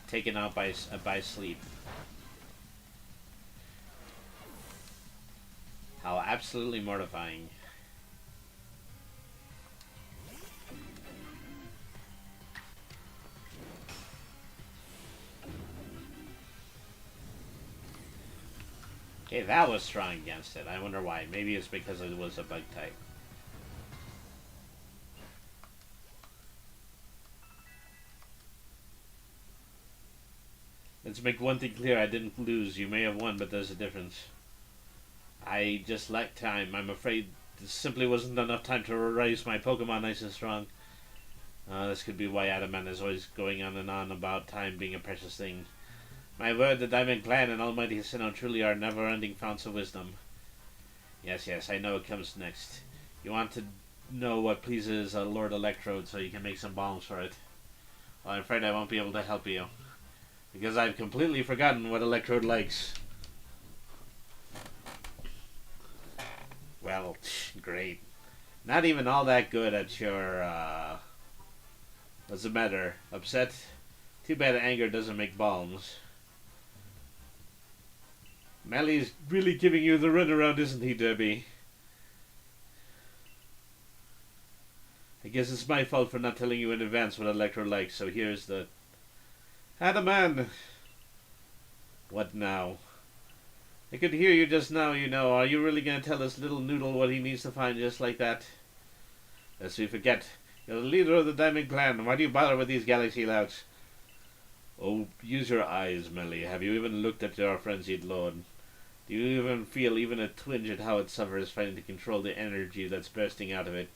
Taken out by sleep. How absolutely mortifying. Okay, that was strong against it. I wonder why. Maybe it's because it was a bug type. Let's make one thing clear. I didn't lose. You may have won, but there's a difference. I just lacked time. I'm afraid there simply wasn't enough time to raise my Pokemon nice and strong. This could be why Adamant is always going on and on about time being a precious thing. My word, the Diamond Clan and Almighty Sinnoh truly are never-ending founts of wisdom. Yes, I know it comes next. You want to know what pleases Lord Electrode so you can make some bombs for it. Well, I'm afraid I won't be able to help you. Because I've completely forgotten what Electrode likes. Well, great. Not even all that good at your, what's the matter? Upset? Too bad anger doesn't make bombs. Melly's really giving you the runaround, isn't he, Derby? I guess it's my fault for not telling you in advance what Electrode likes, so here's the... Adaman! What now? I could hear you just now, you know. Are you really going to tell this little noodle what he needs to find just like that? Lest we forget, you're the leader of the Diamond Clan. Why do you bother with these galaxy louts? Oh, use your eyes, Melly. Have you even looked at your frenzied lord? Do you even feel even a twinge at how it suffers fighting to control the energy that's bursting out of it?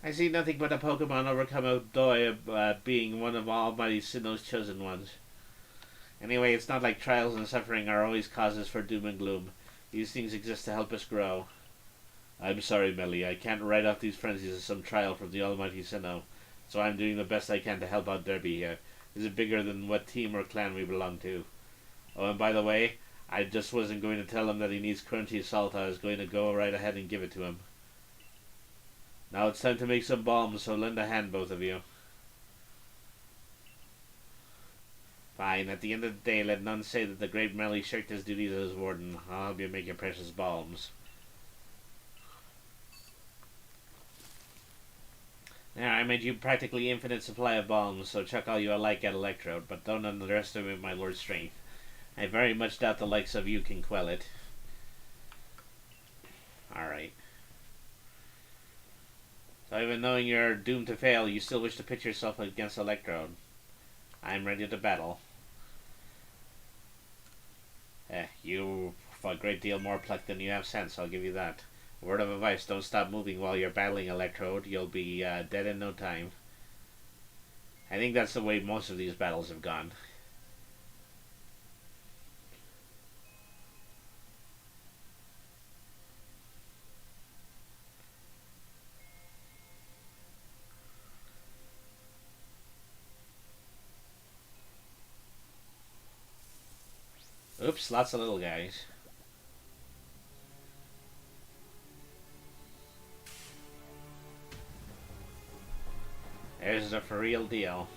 I see nothing but a Pokemon overcome with joy at being one of Almighty Sinnoh's chosen ones. Anyway, it's not like trials and suffering are always causes for doom and gloom. These things exist to help us grow. I'm sorry, Melly. I can't write off these frenzies as some trial from the Almighty Sinnoh, so I'm doing the best I can to help out Derby here. Is it bigger than what team or clan we belong to? Oh, and by the way, I just wasn't going to tell him that he needs crunchy salt. I was going to go right ahead and give it to him. Now it's time to make some bombs, so lend a hand, both of you. Fine. At the end of the day, let none say that the great Melly shirked his duties as warden. I'll help you make your precious bombs. Now, I made you practically infinite supply of bombs, so chuck all you like at Electrode, but don't underestimate my lord's strength. I very much doubt the likes of you can quell it. Alright. So even knowing you're doomed to fail, you still wish to pitch yourself against Electrode. I'm ready to battle. You've a great deal more pluck than you have sense, I'll give you that. Word of advice, don't stop moving while you're battling Electrode. You'll be dead in no time. I think that's the way most of these battles have gone. Oops, lots of little guys. There's the for real deal.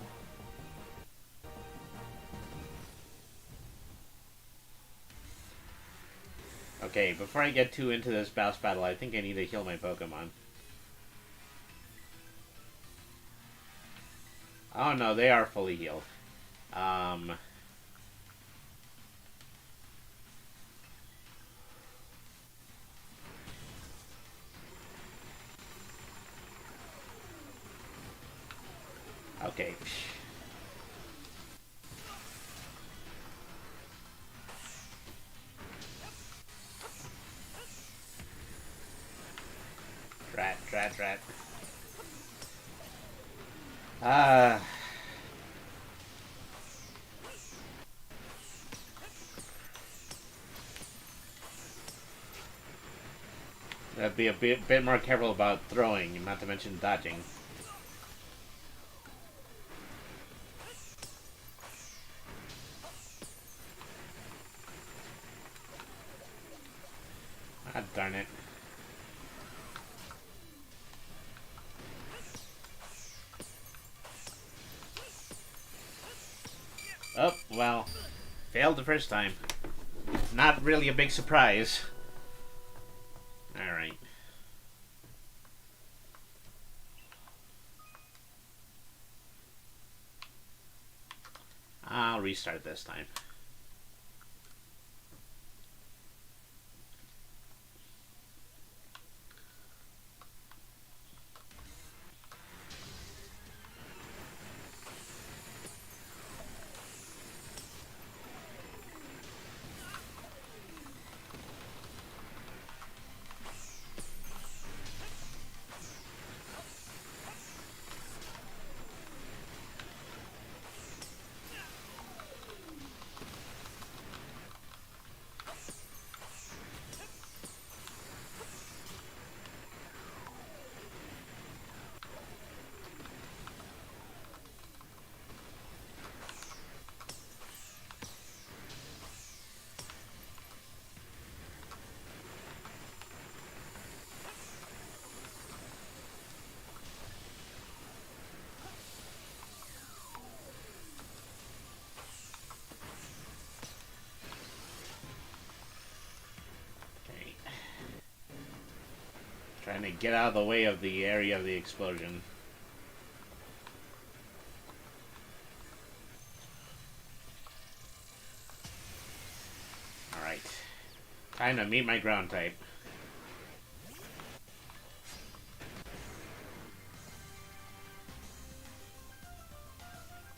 Okay, before I get too into this boss battle, I think I need to heal my Pokemon. Oh no, they are fully healed. Okay. Drat. Ah. Gotta be a bit more careful about throwing, not to mention dodging. Ah, darn it. Oh, well. Failed the first time. Not really a big surprise. Alright. I'll restart this time. Trying to get out of the way of the area of the explosion. Alright. Time to meet my ground type.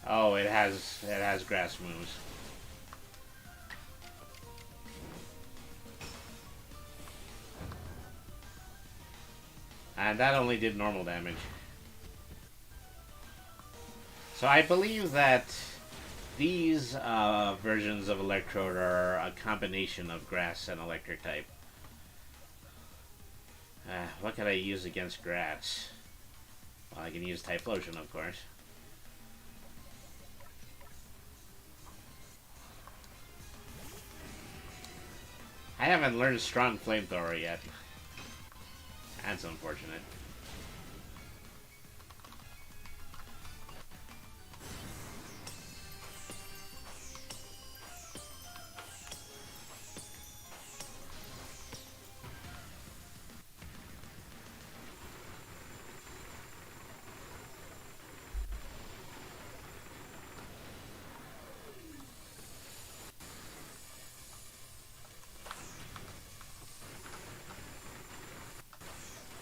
Oh, it has grass moves. And that only did normal damage. So I believe that these versions of Electrode are a combination of grass and electric type. What can I use against grass? Well, I can use Typhlosion, of course. I haven't learned Strong Flamethrower yet. That's unfortunate.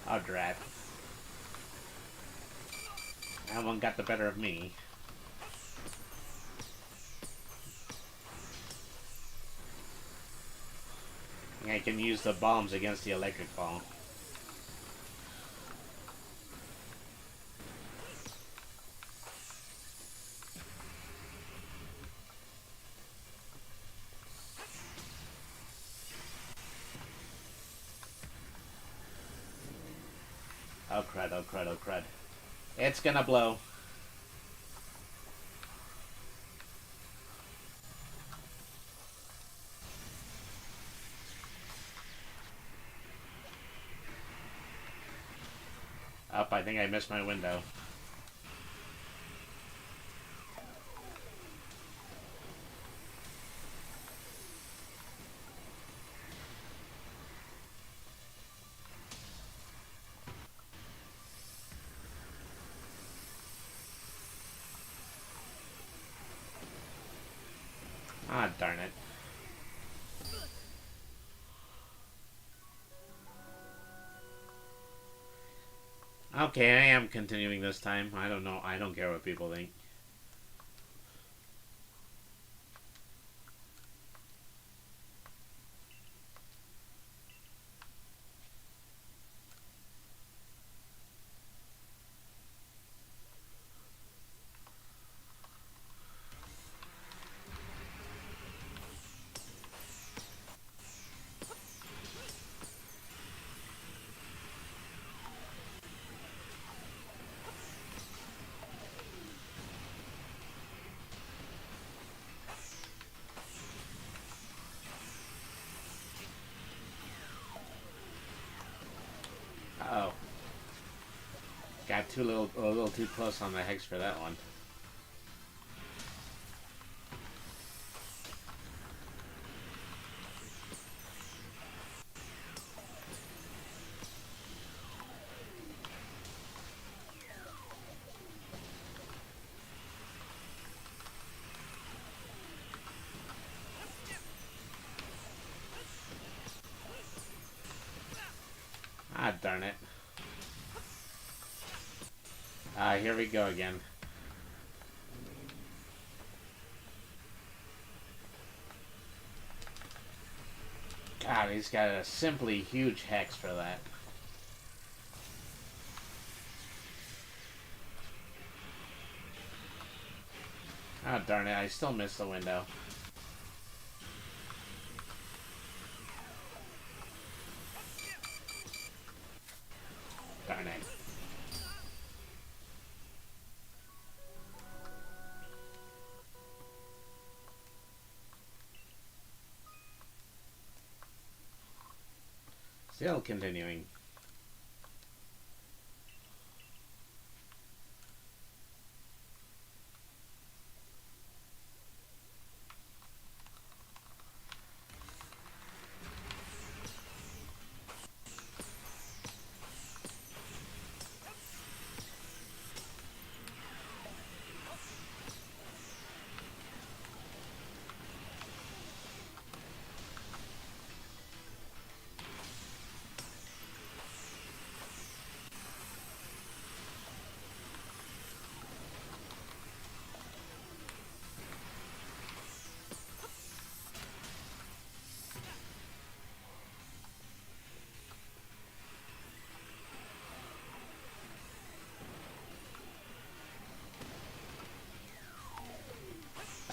Oh, drat. That one got the better of me. I can use the bombs against the electric ball. Oh crud, oh crud, oh crud. It's gonna blow. Up, I think I missed my window. Ah, darn it. Okay, I am continuing this time. I don't know. I don't care what people think. Uh-oh. Got a little too close on the hex for that one. Ah, darn it. Ah, here we go again. God, he's got a simply huge hex for that. Ah, darn it, I still missed the window. Darn it. Still continuing.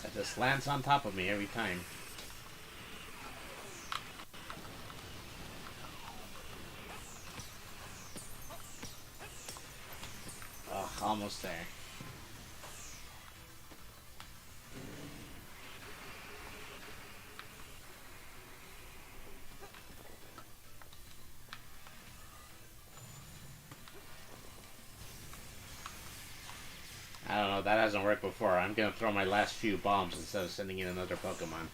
It just lands on top of me every time. Ugh, almost there. I don't know, that hasn't worked before. I'm gonna throw my last few bombs instead of sending in another Pokemon.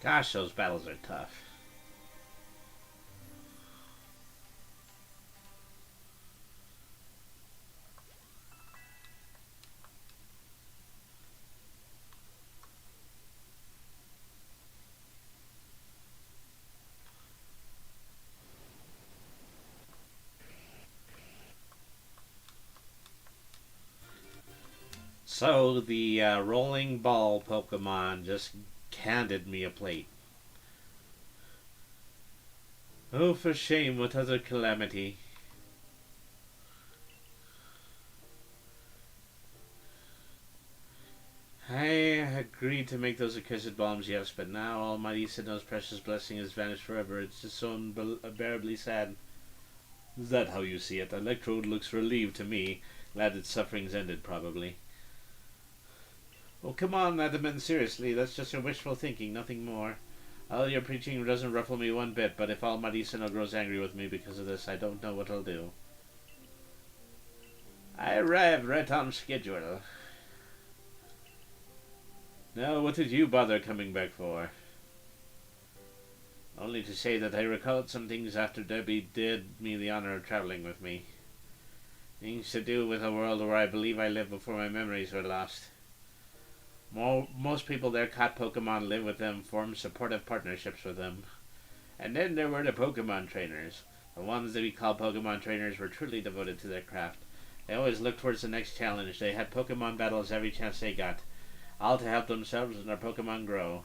Gosh, those battles are tough. So the rolling ball Pokemon just handed me a plate. Oh, for shame, what other calamity. I agreed to make those accursed bombs, yes, but now Almighty Sinnoh's precious blessing has vanished forever. It's just so unbearably sad. Is that how you see it? Electrode looks relieved to me. Glad its suffering's ended, probably. Oh, come on, Adaman, seriously. That's just your wishful thinking, nothing more. All your preaching doesn't ruffle me one bit, but if Almighty Sinnoh grows angry with me because of this, I don't know what I'll do. I arrived right on schedule. Now, what did you bother coming back for? Only to say that I recalled some things after Debbie did me the honor of traveling with me. Things to do with a world where I believe I lived before my memories were lost. Most people there caught Pokemon, live with them, form supportive partnerships with them. And then there were the Pokemon trainers. The ones that we call Pokemon trainers were truly devoted to their craft. They always looked towards the next challenge. They had Pokemon battles every chance they got, all to help themselves and their Pokemon grow.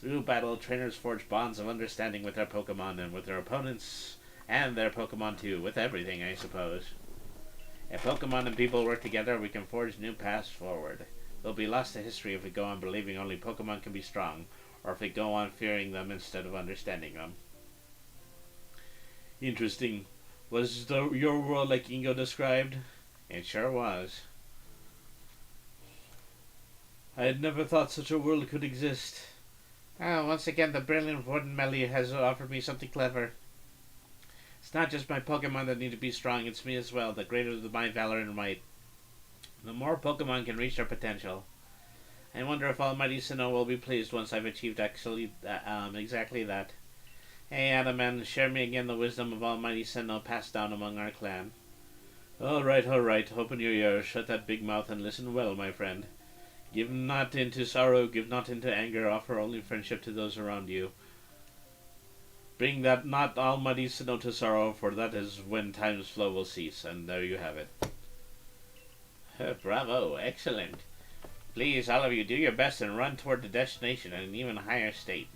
Through battle, trainers forge bonds of understanding with their Pokemon and with their opponents, and their Pokemon too, with everything, I suppose. If Pokemon and people work together, we can forge new paths forward. We'll be lost to history if we go on believing only Pokemon can be strong, or if we go on fearing them instead of understanding them. Interesting. Was your world like Ingo described? It sure was. I had never thought such a world could exist. Ah, once again, the brilliant Warden Melly has offered me something clever. It's not just my Pokemon that need to be strong, it's me as well. The greater my valor and might, the more Pokemon can reach their potential. I wonder if Almighty Sinnoh will be pleased once I've achieved exactly that. Hey, Adaman, share me again the wisdom of Almighty Sinnoh passed down among our clan. All right. Open your ears, shut that big mouth, and listen well, my friend. Give not into sorrow, give not into anger, offer only friendship to those around you. Bring that not Almighty Sinnoh to sorrow, for that is when time's flow will cease, and there you have it. Bravo, excellent. Please, all of you, do your best and run toward the destination in an even higher state.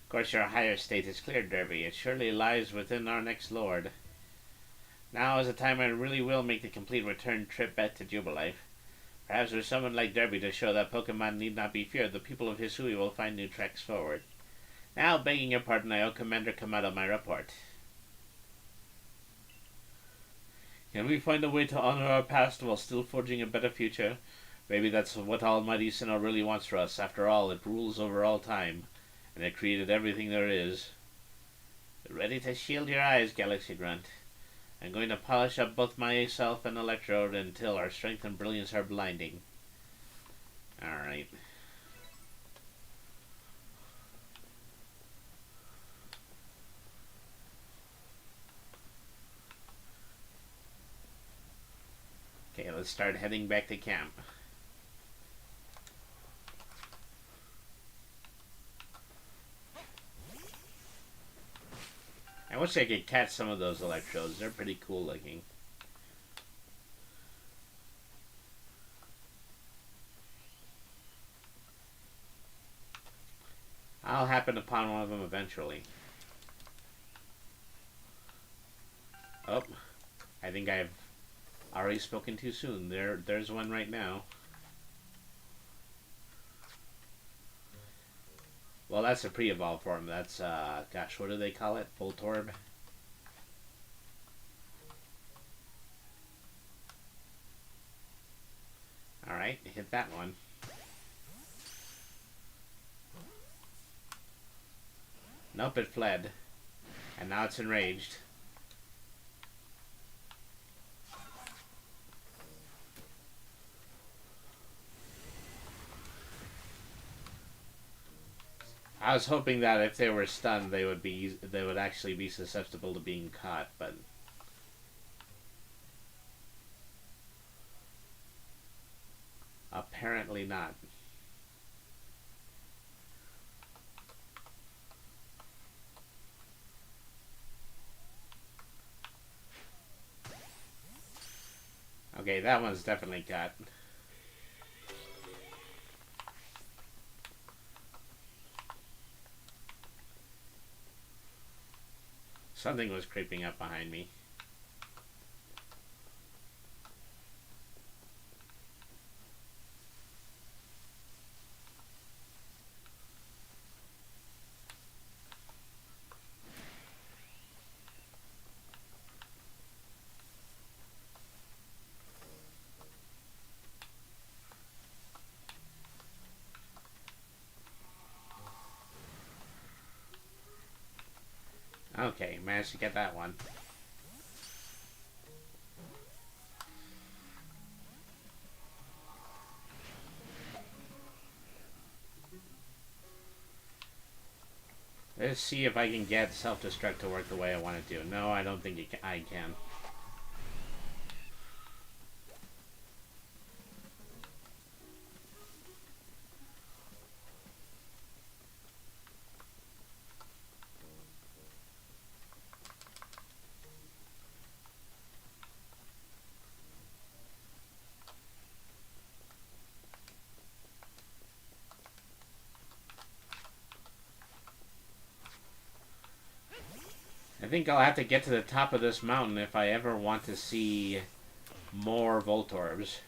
Of course, your higher state is clear, Derby. It surely lies within our next lord. Now is the time I really will make the complete return trip back to Jubilife. Perhaps with someone like Derby to show that Pokemon need not be feared, the people of Hisui will find new tracks forward. Now, begging your pardon, I owe Commander Kamado my report. Can we find a way to honor our past while still forging a better future? Maybe that's what Almighty Sinnoh really wants for us. After all, it rules over all time, and it created everything there is. Ready to shield your eyes, Galaxy Grunt. I'm going to polish up both myself and Electrode until our strength and brilliance are blinding. Alright. Okay, let's start heading back to camp. I wish I could catch some of those Electrodes. They're pretty cool looking. I'll happen upon one of them eventually. Oh, I think I've already spoken too soon. There's one right now. Well, that's a pre-evolved form. That's, gosh, what do they call it? Voltorb? Alright, hit that one. Nope, it fled. And now it's enraged. I was hoping that if they were stunned, they would actually be susceptible to being caught, but apparently not. Okay, that one's definitely caught. something was creeping up behind me. Okay, managed to get that one. Let's see if I can get self-destruct to work the way I want it to. No, I don't think I can. I think I'll have to get to the top of this mountain if I ever want to see more Voltorbs.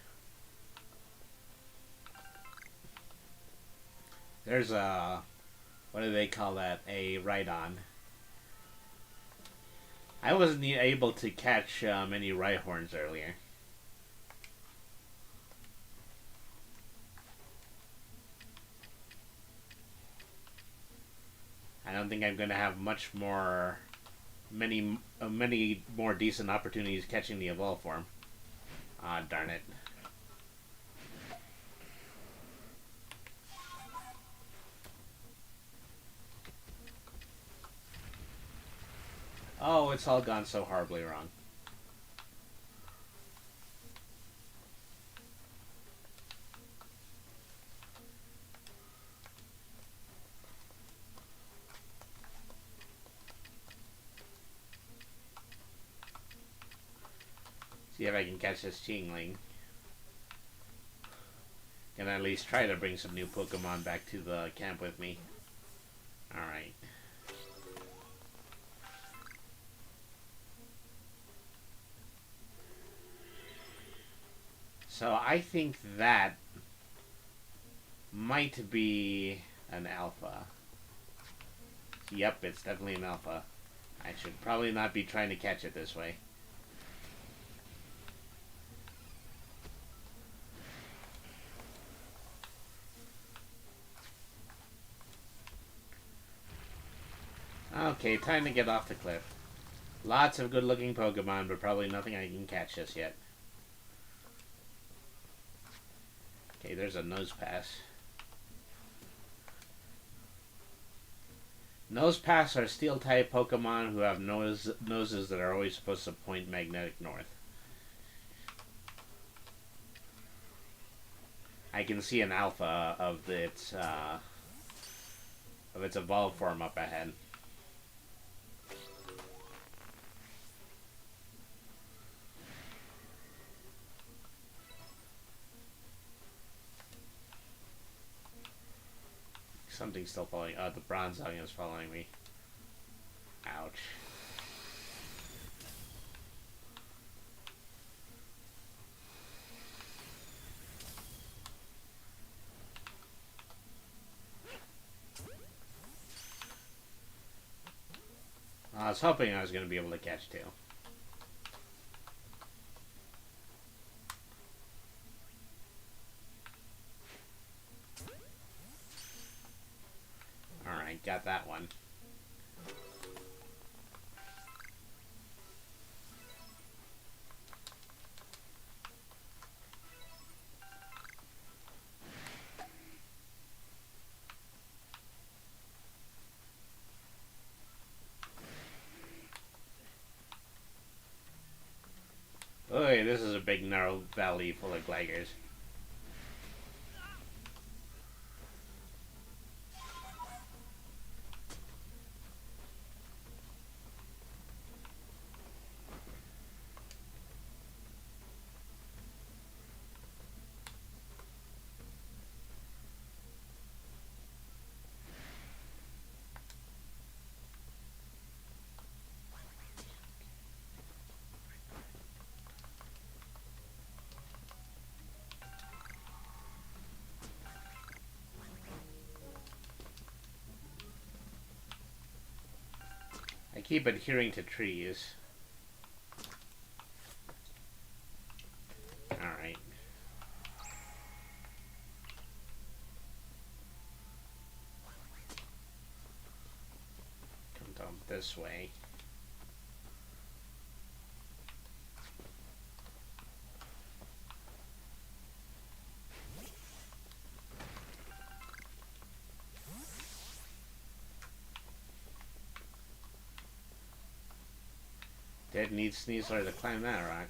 There's a... what do they call that? A Rhydon. I wasn't able to catch many Rhyhorns earlier. I don't think I'm going to have many more decent opportunities catching the evolve form. Ah, darn it. Oh, it's all gone so horribly wrong. See if I can catch this Chingling. Can at least try to bring some new Pokemon back to the camp with me. Alright. So I think that might be an alpha. Yep, it's definitely an alpha. I should probably not be trying to catch it this way. Okay, time to get off the cliff. Lots of good-looking Pokemon, but probably nothing I can catch just yet. Okay, there's a Nosepass. Nosepass are Steel-type Pokemon who have noses that are always supposed to point magnetic north. I can see an alpha of its evolved form up ahead. Something's still following. Oh, the Bronzong is following me. Ouch. I was hoping I was going to be able to catch two. Alright, got that one. Oy, this is a big narrow valley full of Glagers. keep adhering to trees. Alright. Come down this way. Did need Sneasler to climb that rock.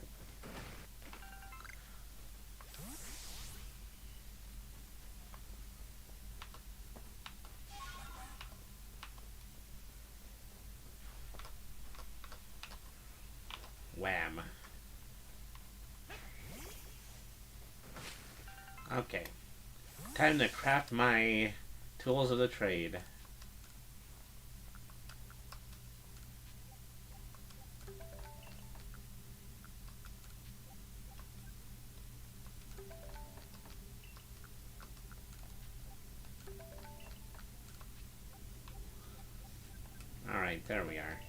Wham. Okay. Time to craft my tools of the trade. Alright, there we are.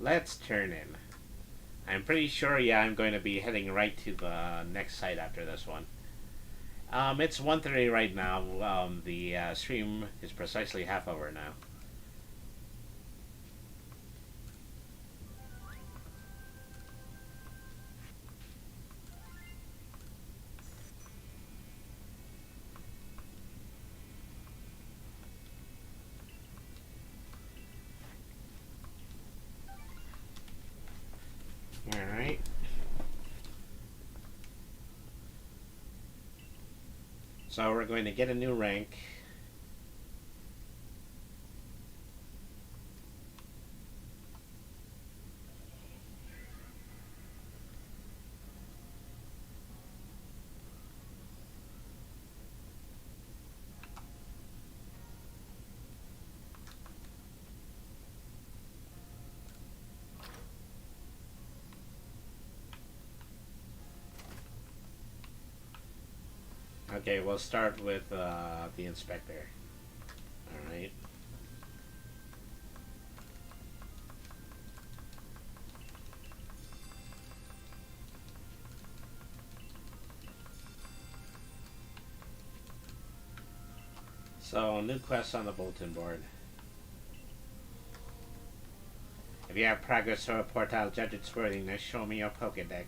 Let's turn in. I'm pretty sure, yeah, I'm going to be heading right to the next site after this one. It's 1:30 right now. The stream is precisely half over now. Alright. So we're going to get a new rank. Okay, we'll start with the inspector. Alright. So, new quests on the bulletin board. If you have progress to report, I'll judge its worthiness. Show me your Pokedex.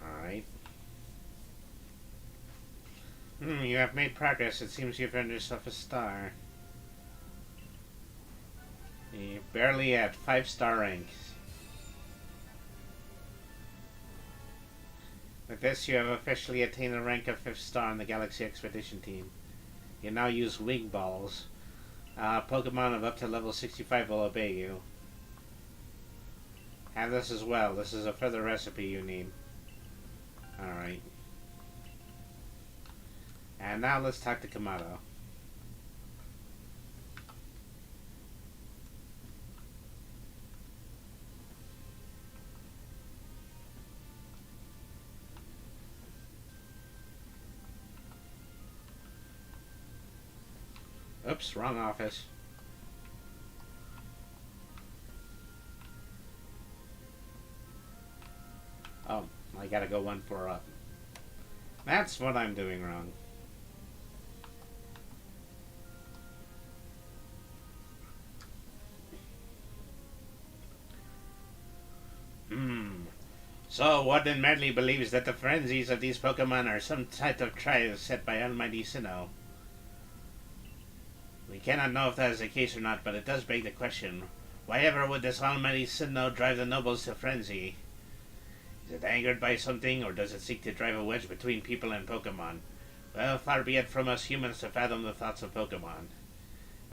Alright. You have made progress. It seems you've earned yourself a star. You're barely at 5-star ranks. With this, you have officially attained the rank of 5th star on the Galaxy Expedition team. You now use Wing Balls. Pokemon of up to level 65 will obey you. Have this as well. This is a further recipe you need. Alright. And now let's talk to Kamado. Oops, wrong office. Oh, I gotta go 1 floor up. That's what I'm doing wrong. So, Warden Medley believes that the frenzies of these Pokemon are some type of trial set by Almighty Sinnoh. We cannot know if that is the case or not, but it does beg the question. Why ever would this Almighty Sinnoh drive the nobles to frenzy? Is it angered by something, or does it seek to drive a wedge between people and Pokemon? Well, far be it from us humans to fathom the thoughts of Pokemon.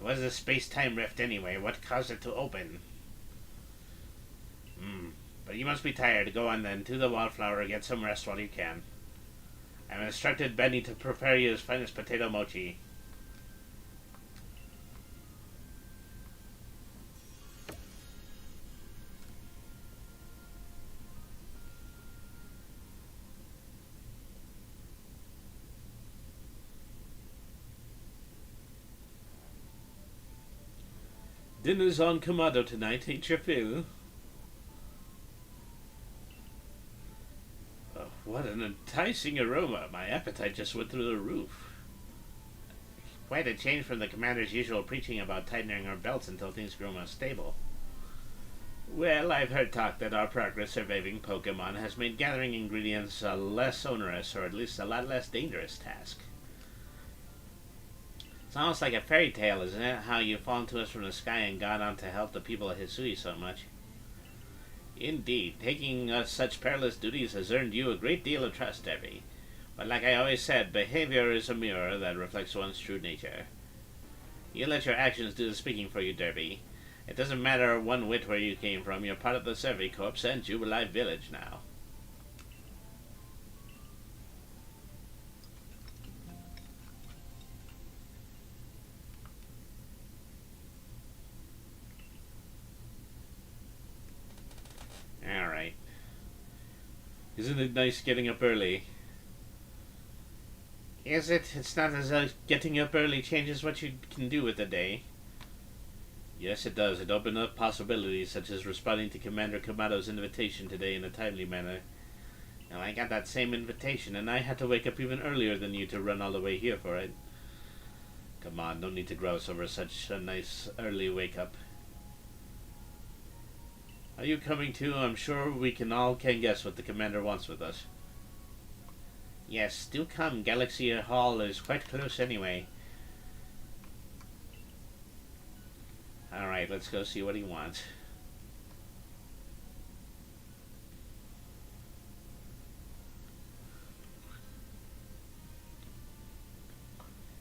What is the space-time rift anyway? What caused it to open? But you must be tired. Go on then, to the Wildflower, get some rest while you can. I have instructed Benny to prepare you his finest potato mochi. Dinner's on Kamado tonight, ain't you, Phil? Oh, what an enticing aroma. My appetite just went through the roof. Quite a change from the commander's usual preaching about tightening our belts until things grow more stable. Well, I've heard talk that our progress surviving Pokemon has made gathering ingredients a less onerous, or at least a lot less dangerous task. It's almost like a fairy tale, isn't it? How you've fallen to us from the sky and gone on to help the people of Hisui so much. Indeed, taking such perilous duties has earned you a great deal of trust, Derby. But like I always said, behavior is a mirror that reflects one's true nature. You let your actions do the speaking for you, Derby. It doesn't matter one whit where you came from, you're part of the Survey Corps and Jubilee Village now. Alright. Isn't it nice getting up early? Is it? It's not as though getting up early changes what you can do with the day. Yes, it does. It opened up possibilities, such as responding to Commander Kamado's invitation today in a timely manner. Now, I got that same invitation, and I had to wake up even earlier than you to run all the way here for it. Come on, no need to grouse over such a nice early wake-up. Are you coming too? I'm sure we can guess what the Commander wants with us. Yes, do come. Galaxy Hall is quite close anyway. Alright, let's go see what he wants.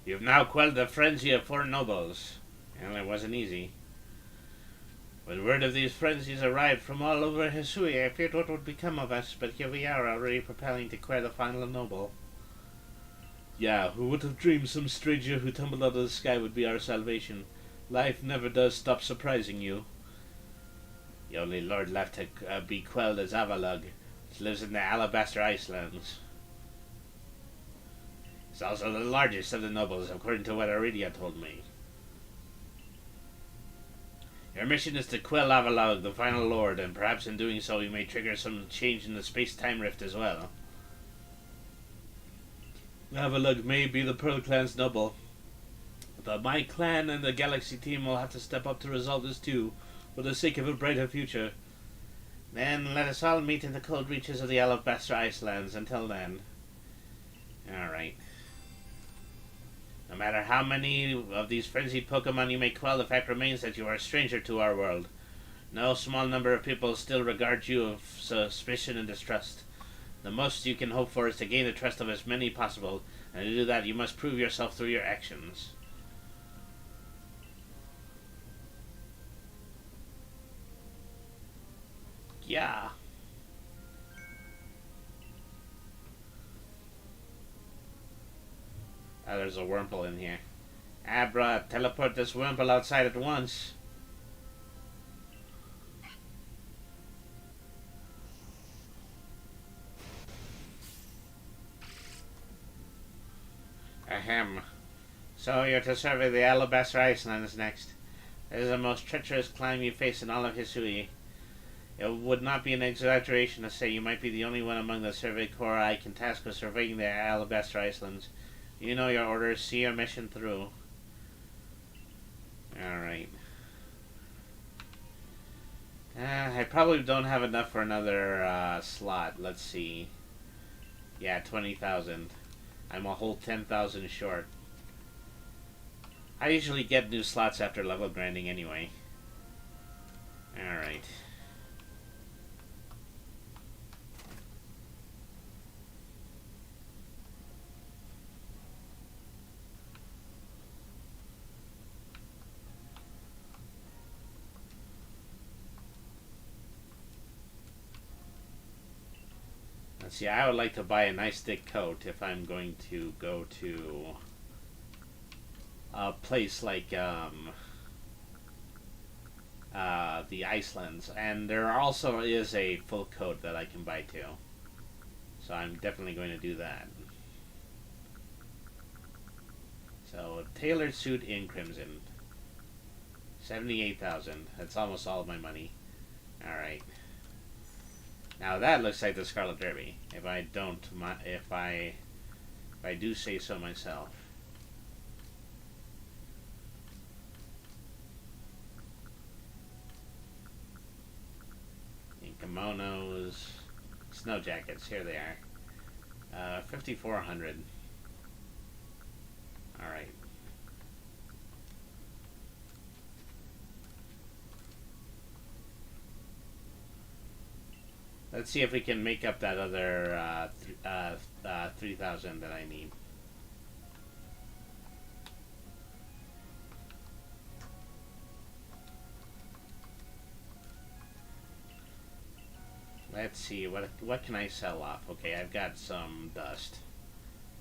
You've now quelled the frenzy of 4 nobles. Well, it wasn't easy. When word of these frenzies arrived from all over Hisui, I feared what would become of us, but here we are, already preparing to quell the final noble. Yeah, who would have dreamed some stranger who tumbled out of the sky would be our salvation? Life never does stop surprising you. The only lord left to be quelled is Avalugg, which lives in the Alabaster Icelands. He's also the largest of the nobles, according to what Iridia told me. Your mission is to quell Avalugg, the final lord, and perhaps in doing so you may trigger some change in the space-time rift as well. Avalugg may be the Pearl Clan's noble, but my clan and the Galaxy team will have to step up to resolve this too, for the sake of a brighter future. Then let us all meet in the cold reaches of the Alabaster Icelands. Until then. Alright. No matter how many of these frenzied Pokemon you may quell, the fact remains that you are a stranger to our world. No small number of people still regard you with suspicion and distrust. The most you can hope for is to gain the trust of as many possible, and to do that you must prove yourself through your actions. Yeah. Oh, there's a Wurmple in here. Abra, teleport this Wurmple outside at once. Ahem. So you're to survey the Alabaster Icelands next. It is the most treacherous climb you face in all of Hisui. It would not be an exaggeration to say you might be the only one among the Survey Corps I can task with surveying the Alabaster Icelands. You know your orders. See your mission through. Alright. I probably don't have enough for another slot. Let's see. Yeah, 20,000. I'm a whole 10,000 short. I usually get new slots after level grinding anyway. Alright. Let's see, I would like to buy a nice thick coat if I'm going to go to a place like the Icelands, and there also is a full coat that I can buy too, so I'm definitely going to do that. So, tailored suit in crimson. 78,000. That's almost all of my money. Alright. Now that looks like the Scarlet Derby. If I don't, if I do say so myself. In kimonos, snow jackets. Here they are. 5,400. All right. Let's see if we can make up that other 3,000 that I need. Let's see, what can I sell off? Okay, I've got some dust.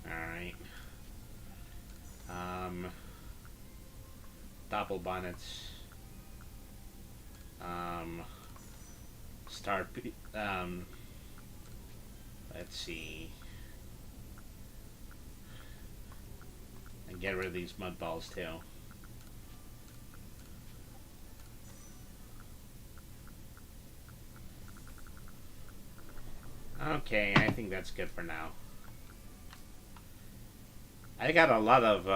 Alright. Doppel bonnets. Let's see. And get rid of these mud balls too. Okay, I think that's good for now. I got a lot of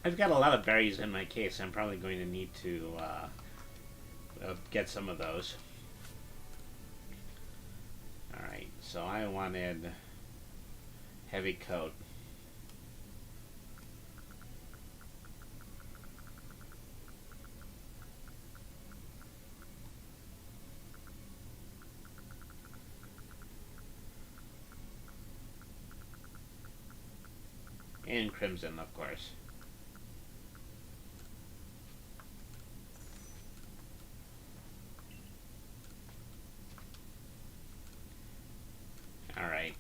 I've got a lot of berries in my case. I'm probably going to need to get some of those. Alright, so I wanted heavy coat. And crimson, of course. Alright.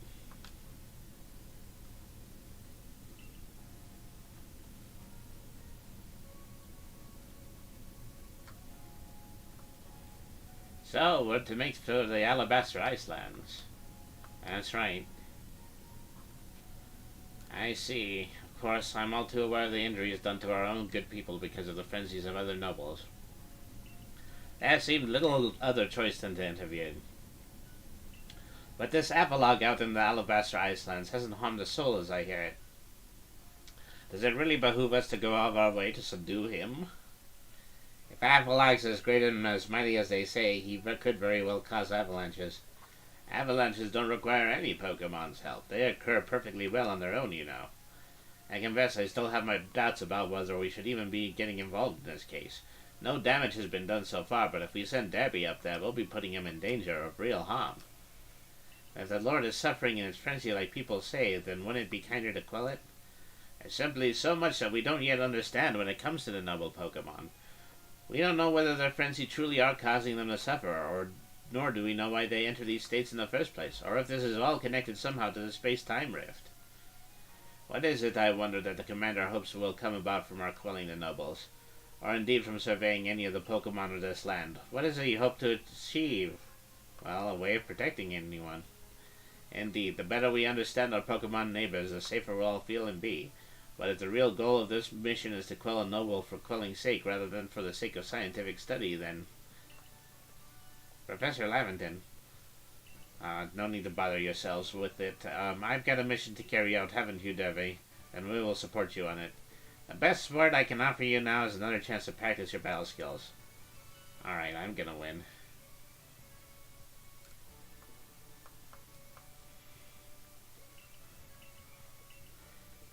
So, we're to make to the Alabaster Icelands. That's right. I see. Of course, I'm all too aware of the injuries done to our own good people because of the frenzies of other nobles. There seemed little other choice than to intervene. But this apologue out in the Alabaster Icelands hasn't harmed a soul as I hear it. Does it really behoove us to go out of our way to subdue him? If Apologue's as great and as mighty as they say, he could very well cause avalanches. Avalanches don't require any Pokemon's help. They occur perfectly well on their own, you know. I confess I still have my doubts about whether we should even be getting involved in this case. No damage has been done so far, but if we send Derby up there, we'll be putting him in danger of real harm. If the Lord is suffering in his frenzy like people say, then wouldn't it be kinder to quell it? There's simply so much that we don't yet understand when it comes to the noble Pokemon. We don't know whether their frenzy truly are causing them to suffer, nor do we know why they enter these states in the first place, or if this is all connected somehow to the space-time rift. What is it, I wonder, that the commander hopes will come about from our quelling the nobles, or indeed from surveying any of the Pokemon of this land? What does he hope to achieve? Well, a way of protecting anyone. Indeed, the better we understand our Pokemon neighbors, the safer we'll all feel and be. But if the real goal of this mission is to quell a noble for quelling's sake rather than for the sake of scientific study, then... Professor Lavington, no need to bother yourselves with it. I've got a mission to carry out, haven't you, Devi? And we will support you on it. The best support I can offer you now is another chance to practice your battle skills. Alright, I'm gonna win.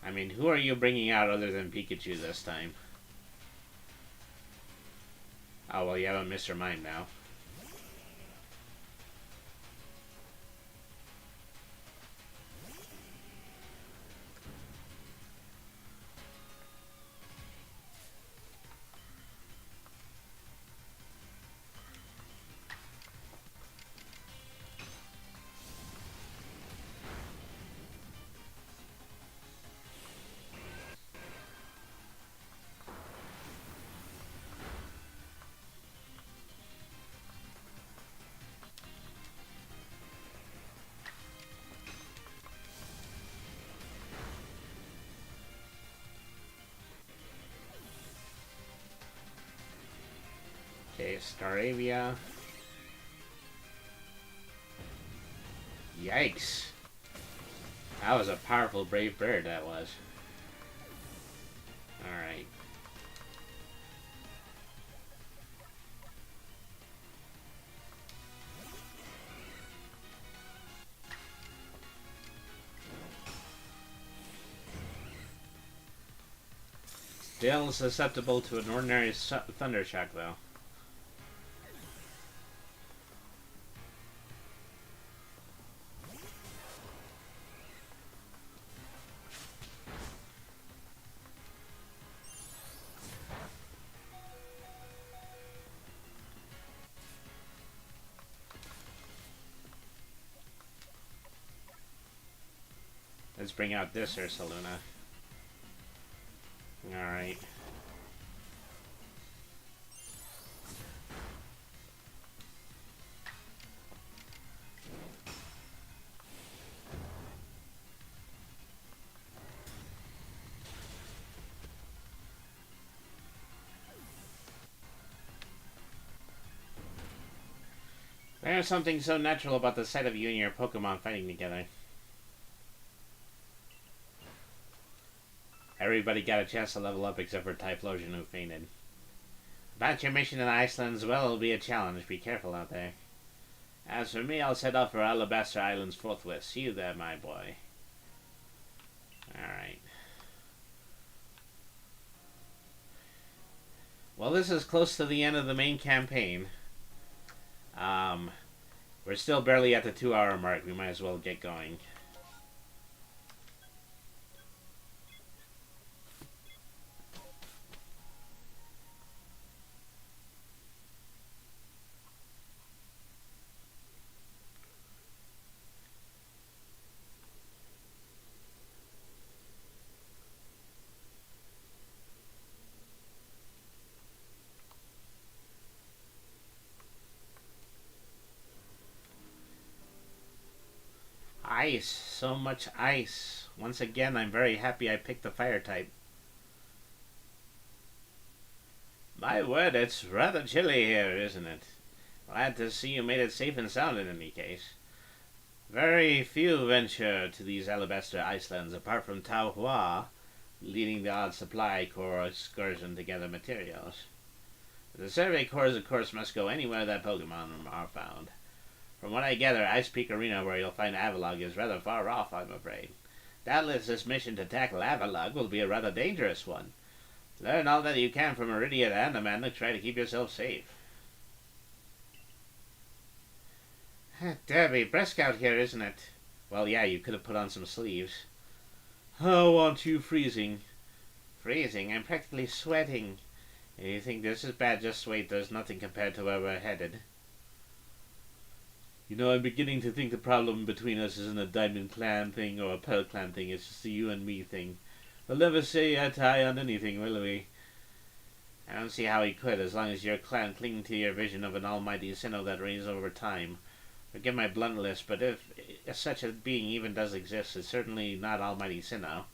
I mean, who are you bringing out other than Pikachu this time? Oh, well, you have a Mr. Mime now. Okay, Staravia. Yikes. That was a powerful brave bird, that was. Alright. Still susceptible to an ordinary thunder shock, though. Let's bring out this Ursaluna. Alright. There's something so natural about the sight of you and your Pokemon fighting together. Everybody got a chance to level up except for Typhlosion, who fainted. About your mission in Iceland as well, it'll be a challenge. Be careful out there. As for me, I'll set off for Alabaster Islands forthwith. See you there, my boy. Alright. Well, this is close to the end of the main campaign. We're still barely at the 2-hour mark. We might as well get going. Ice. So much ice. Once again, I'm very happy I picked the fire type. My word, it's rather chilly here, isn't it? Glad to see you made it safe and sound in any case. Very few venture to these Alabaster Icelands apart from Tau Hua, leading the odd supply corps excursion to gather materials. The survey corps, of course, must go anywhere that Pokemon are found. From what I gather, Ice Peak Arena, where you'll find Avalugg, is rather far off, I'm afraid. Doubtless this mission to tackle Avalugg will be a rather dangerous one. Learn all that you can from Iridia and Amanda to try to keep yourself safe. Derby, brisk out here, isn't it? Well, yeah, you could have put on some sleeves. Oh, aren't you freezing? Freezing? I'm practically sweating. If you think this is bad, just wait. There's nothing compared to where we're headed. You know, I'm beginning to think the problem between us isn't a Diamond Clan thing or a Pearl Clan thing. It's just a you and me thing. We'll never say eye to eye on anything, will we? I don't see how we could, as long as your clan cling to your vision of an almighty Sinnoh that reigns over time. Forgive my bluntness, but if such a being even does exist, it's certainly not almighty Sinnoh.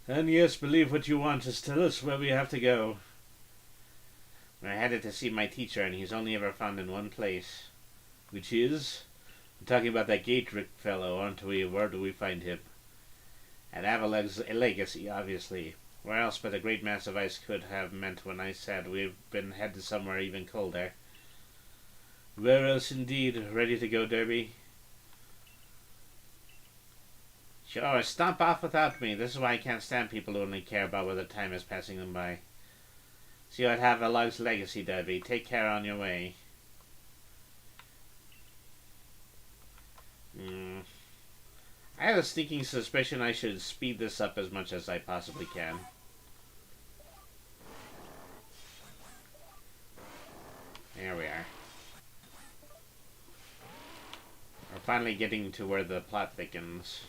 And yes, believe what you want, just tell us where we have to go. We're headed to see my teacher, and he's only ever found in one place. Which is? I'm talking about that Gatrick fellow, aren't we? Where do we find him? At Avalugg's legacy, obviously. Where else but a great mass of ice could have meant when I said we've been headed somewhere even colder? Where else indeed? Ready to go, Derby? Sure, stomp off without me. This is why I can't stand people who only care about whether time is passing them by. See you at Avalugg's legacy, Derby. Take care on your way. I have a sneaking suspicion I should speed this up as much as I possibly can. There we are. We're finally getting to where the plot thickens.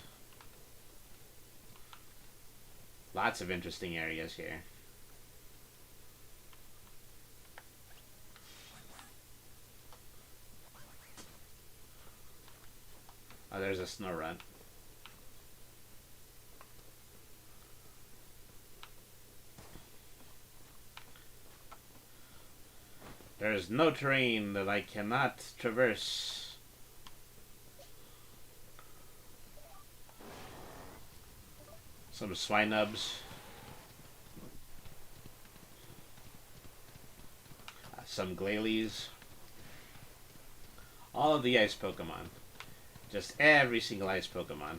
Lots of interesting areas here. Oh, there's a Snorunt. There's no terrain that I cannot traverse. Some Swinubs. Some Glalie. All of the ice Pokemon. Just every single ice Pokemon.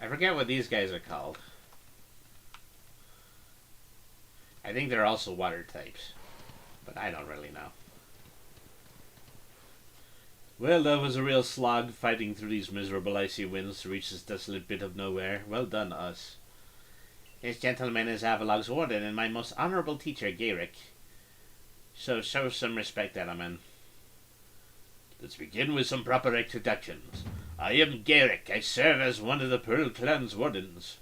I forget what these guys are called. I think they're also water types, but I don't really know. Well, that was a real slog fighting through these miserable icy winds to reach this desolate bit of nowhere. Well done, us. This gentleman is Avalog's warden and my most honorable teacher, Garrick. So show some respect, Element. Let's begin with some proper introductions. I am Garrick. I serve as one of the Pearl Clan's wardens.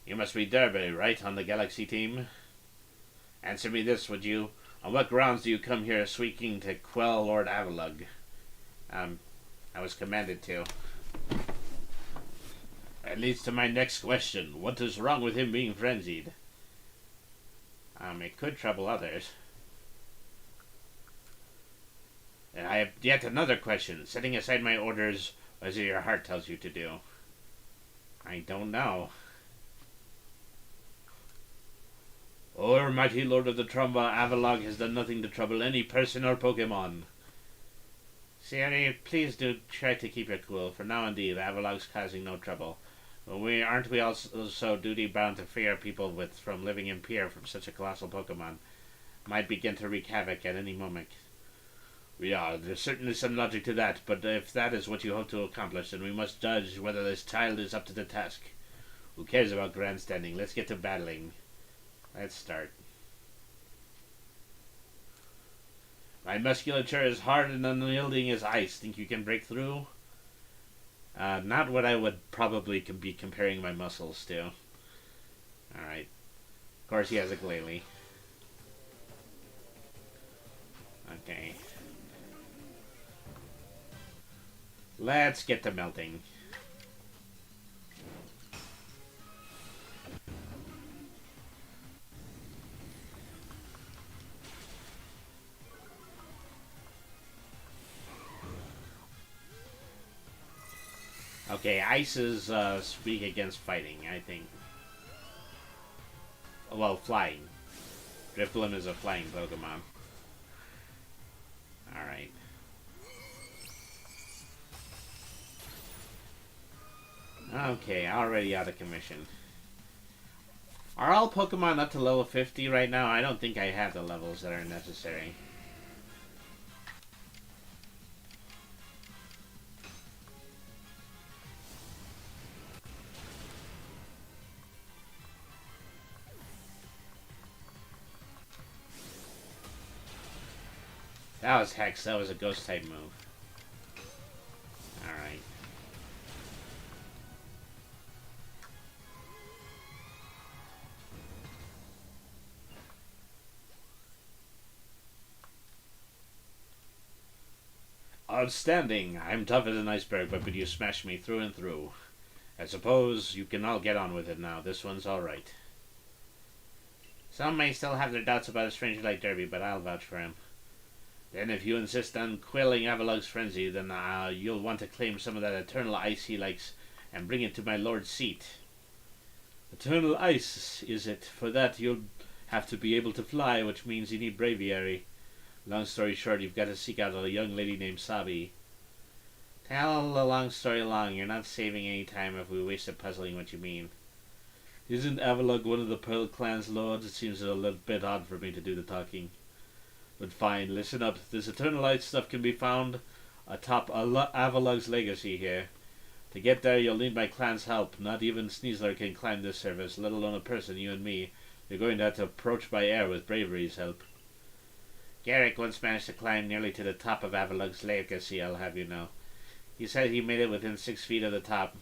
You must be Derby, right, on the Galaxy team? Answer me this, would you? On what grounds do you come here seeking to quell Lord Avalog? I was commanded to. That leads to my next question. What is wrong with him being frenzied? It could trouble others. And I have yet another question. Setting aside my orders, as your heart tells you to do. I don't know. Oh, mighty Lord of the Trumba, Avalog has done nothing to trouble any person or Pokemon. Siri, please do try to keep it cool. For now, indeed, Avalog's causing no trouble. But aren't we also duty-bound to free our people from living in fear from such a colossal Pokemon? Might begin to wreak havoc at any moment. We are. There's certainly some logic to that, but if that is what you hope to accomplish, then we must judge whether this child is up to the task. Who cares about grandstanding? Let's get to battling. Let's start. My musculature is hard and unyielding as ice. Think you can break through? Not what I would probably be comparing my muscles to. Alright. Of course he has a Glalie. Okay. Let's get to melting. Okay, ice is weak against fighting, I think. Well, flying. Drifloon is a flying Pokemon. Alright. Okay, already out of commission. Are all Pokemon up to level 50 right now? I don't think I have the levels that are necessary. That was Hex. That was a ghost type move. Alright. Outstanding. I'm tough as an iceberg, but you smash me through and through. I suppose you can all get on with it now. This one's alright. Some may still have their doubts about a stranger like Derby, but I'll vouch for him. Then if you insist on quelling Avalog's frenzy, then you'll want to claim some of that eternal ice he likes and bring it to my lord's seat. Eternal ice, is it? For that you'll have to be able to fly, which means you need braviary. Long story short, you've got to seek out a young lady named Sabi. Tell the long story long. You're not saving any time if we waste it puzzling what you mean. Isn't Avalog one of the Pearl Clan's lords? It seems a little bit odd for me to do the talking. But fine, listen up. This Eternal Ice stuff can be found atop Avalog's legacy here. To get there, you'll need my clan's help. Not even Sneasler can climb this surface, let alone a person, you and me. You're going to have to approach by air with Bravery's help. Garrick once managed to climb nearly to the top of Avalog's legacy, I'll have you know. He said he made it within 6 feet of the top.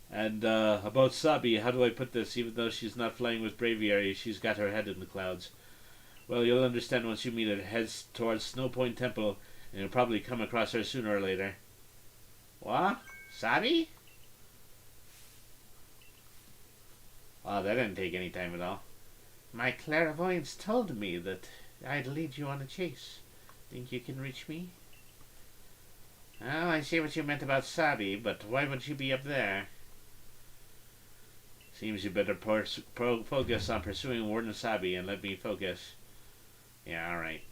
And, about Sabi, how do I put this? Even though she's not flying with Braviary, she's got her head in the clouds. Well, you'll understand once you meet her. Heads towards Snow Point Temple, and you'll probably come across her sooner or later. What? Sabi? Oh, that didn't take any time at all. My clairvoyance told me that I'd lead you on a chase. Think you can reach me? Well, I see what you meant about Sabi, but why would she be up there? Seems you better focus on pursuing Warden Sabi and let me focus. Yeah, alright.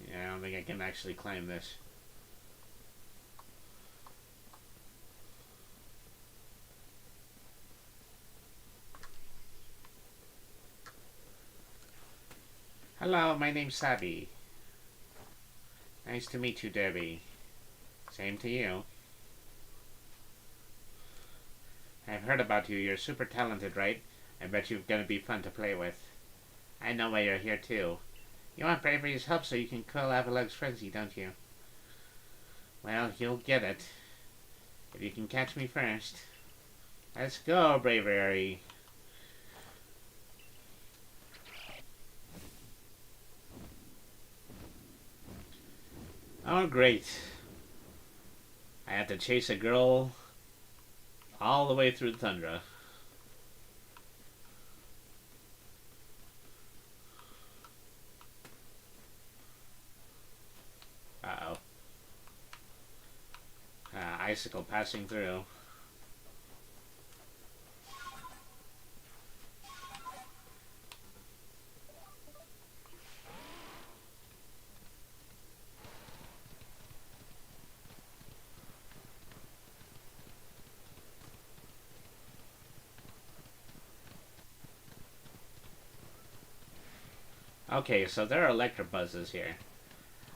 Yeah, I don't think I can actually climb this. Hello, my name's Sabi. Nice to meet you, Debbie. Same to you. I've heard about you. You're super talented, right? I bet you're gonna be fun to play with. I know why you're here, too. You want Bravery's help so you can kill Avalug's frenzy, don't you? Well, you'll get it. If you can catch me first. Let's go, Bravery. Oh, great. I had to chase a girl all the way through the tundra. Uh-oh. Icicle passing through. Okay, so there are Electrobuzzes here.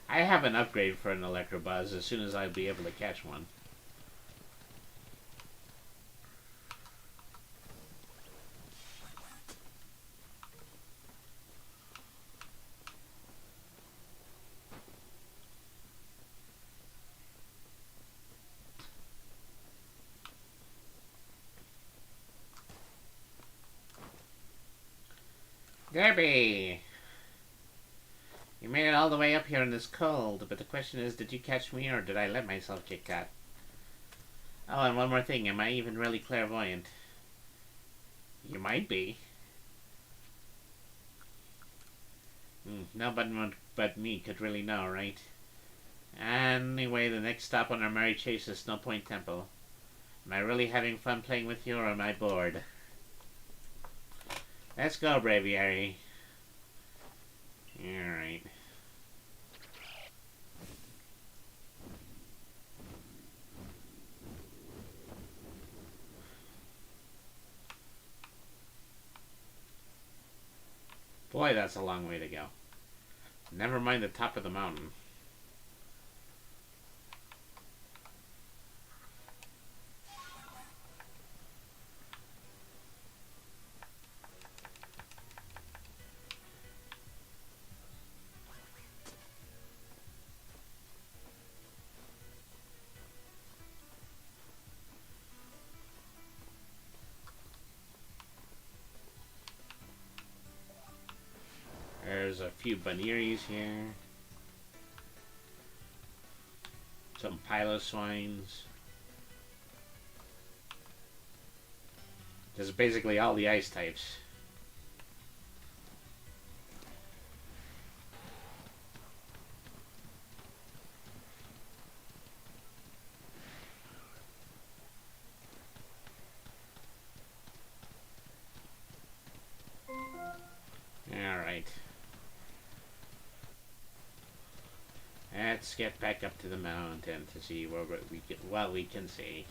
I have an upgrade for an Electrobuzz as soon as I'll be able to catch one. Derby! You made it all the way up here in this cold, but the question is, did you catch me or did I let myself get caught? Oh, and one more thing, am I even really clairvoyant? You might be. Nobody but me could really know, right? Anyway, the next stop on our merry chase is Snow Point Temple. Am I really having fun playing with you or am I bored? Let's go, Braviary. Alright. Boy, that's a long way to go. Never mind the top of the mountain. There's a few Baniris here. Some Piloswines. Just basically all the ice types. Alright. Let's get back up to the mountain to see what we can see.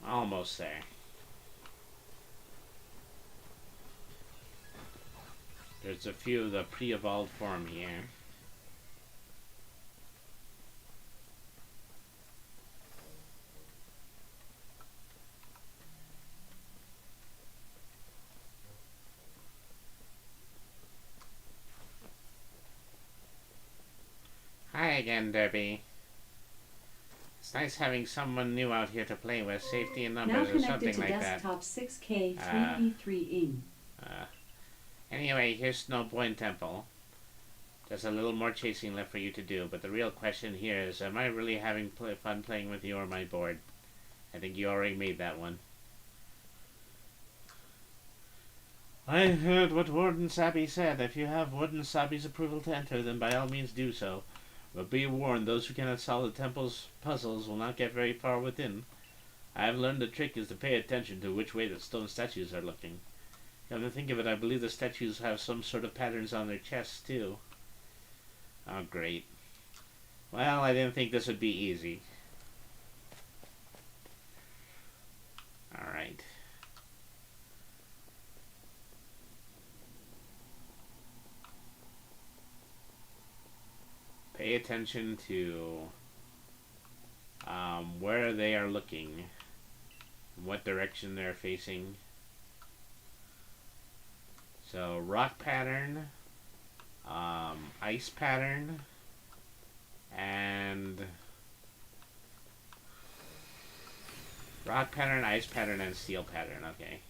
Almost there. There's a few of the pre-evolved form here. again, Derby. It's nice having someone new out here to play with. Safety in Now numbers or connected something to like that. desktop 6K3v3 in. Anyway, here's Snowpoint Temple. There's a little more chasing left for you to do, but the real question here is, am I really having fun playing with you or my board? I think you already made that one. I heard what Warden Sabi said. If you have Warden Sabi's approval to enter, then by all means do so. But be warned, those who cannot solve the temple's puzzles will not get very far within. I have learned the trick is to pay attention to which way the stone statues are looking. Come to think of it, I believe the statues have some sort of patterns on their chests, too. Oh, great. Well, I didn't think this would be easy. Alright. Pay attention to where they are looking, what direction they're facing. So, rock pattern, ice pattern, and rock pattern, ice pattern, and steel pattern. Okay.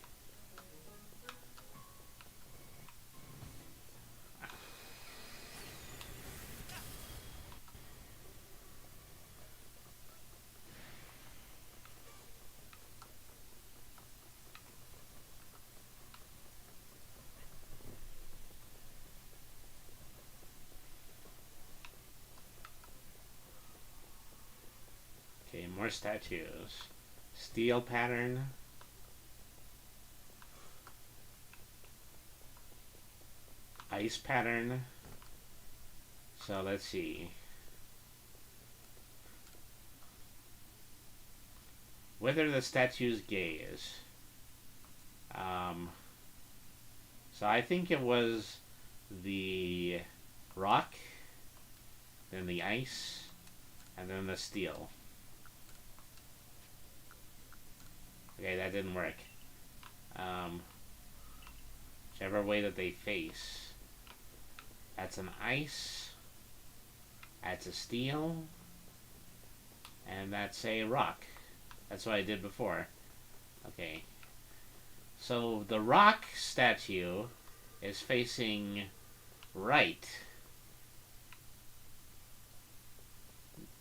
Okay, more statues. Steel pattern. Ice pattern. So let's see. Whether the statues gaze. So I think it was the rock, then the ice, and then the steel. Okay, that didn't work. Whichever way that they face. That's an ice. That's a steel. And that's a rock. That's what I did before. Okay. So the rock statue is facing right.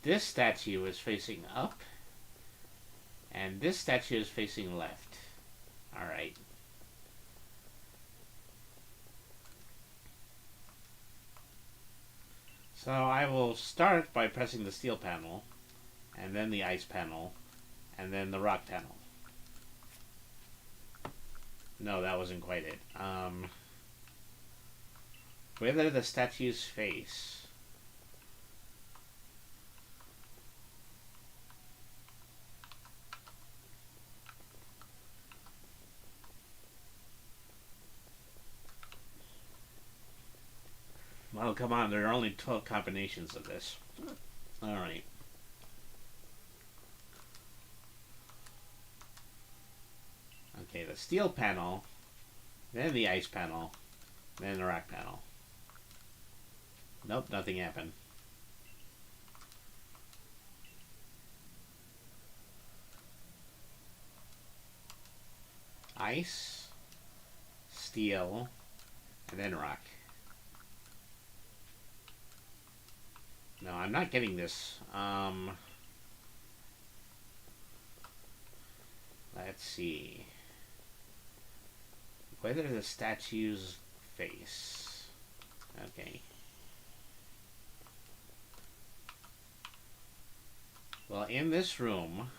This statue is facing up. And this statue is facing left. Alright. So I will start by pressing the steel panel, and then the ice panel, and then the rock panel. No, that wasn't quite it. Whether the statue's face. Well, come on, there are only 12 combinations of this. Alright. Okay, the steel panel, then the ice panel, then the rock panel. Nope, nothing happened. Ice, steel, and then rock. No, I'm not getting this. Let's see. Whether the statue's face. Okay. Well, in this room,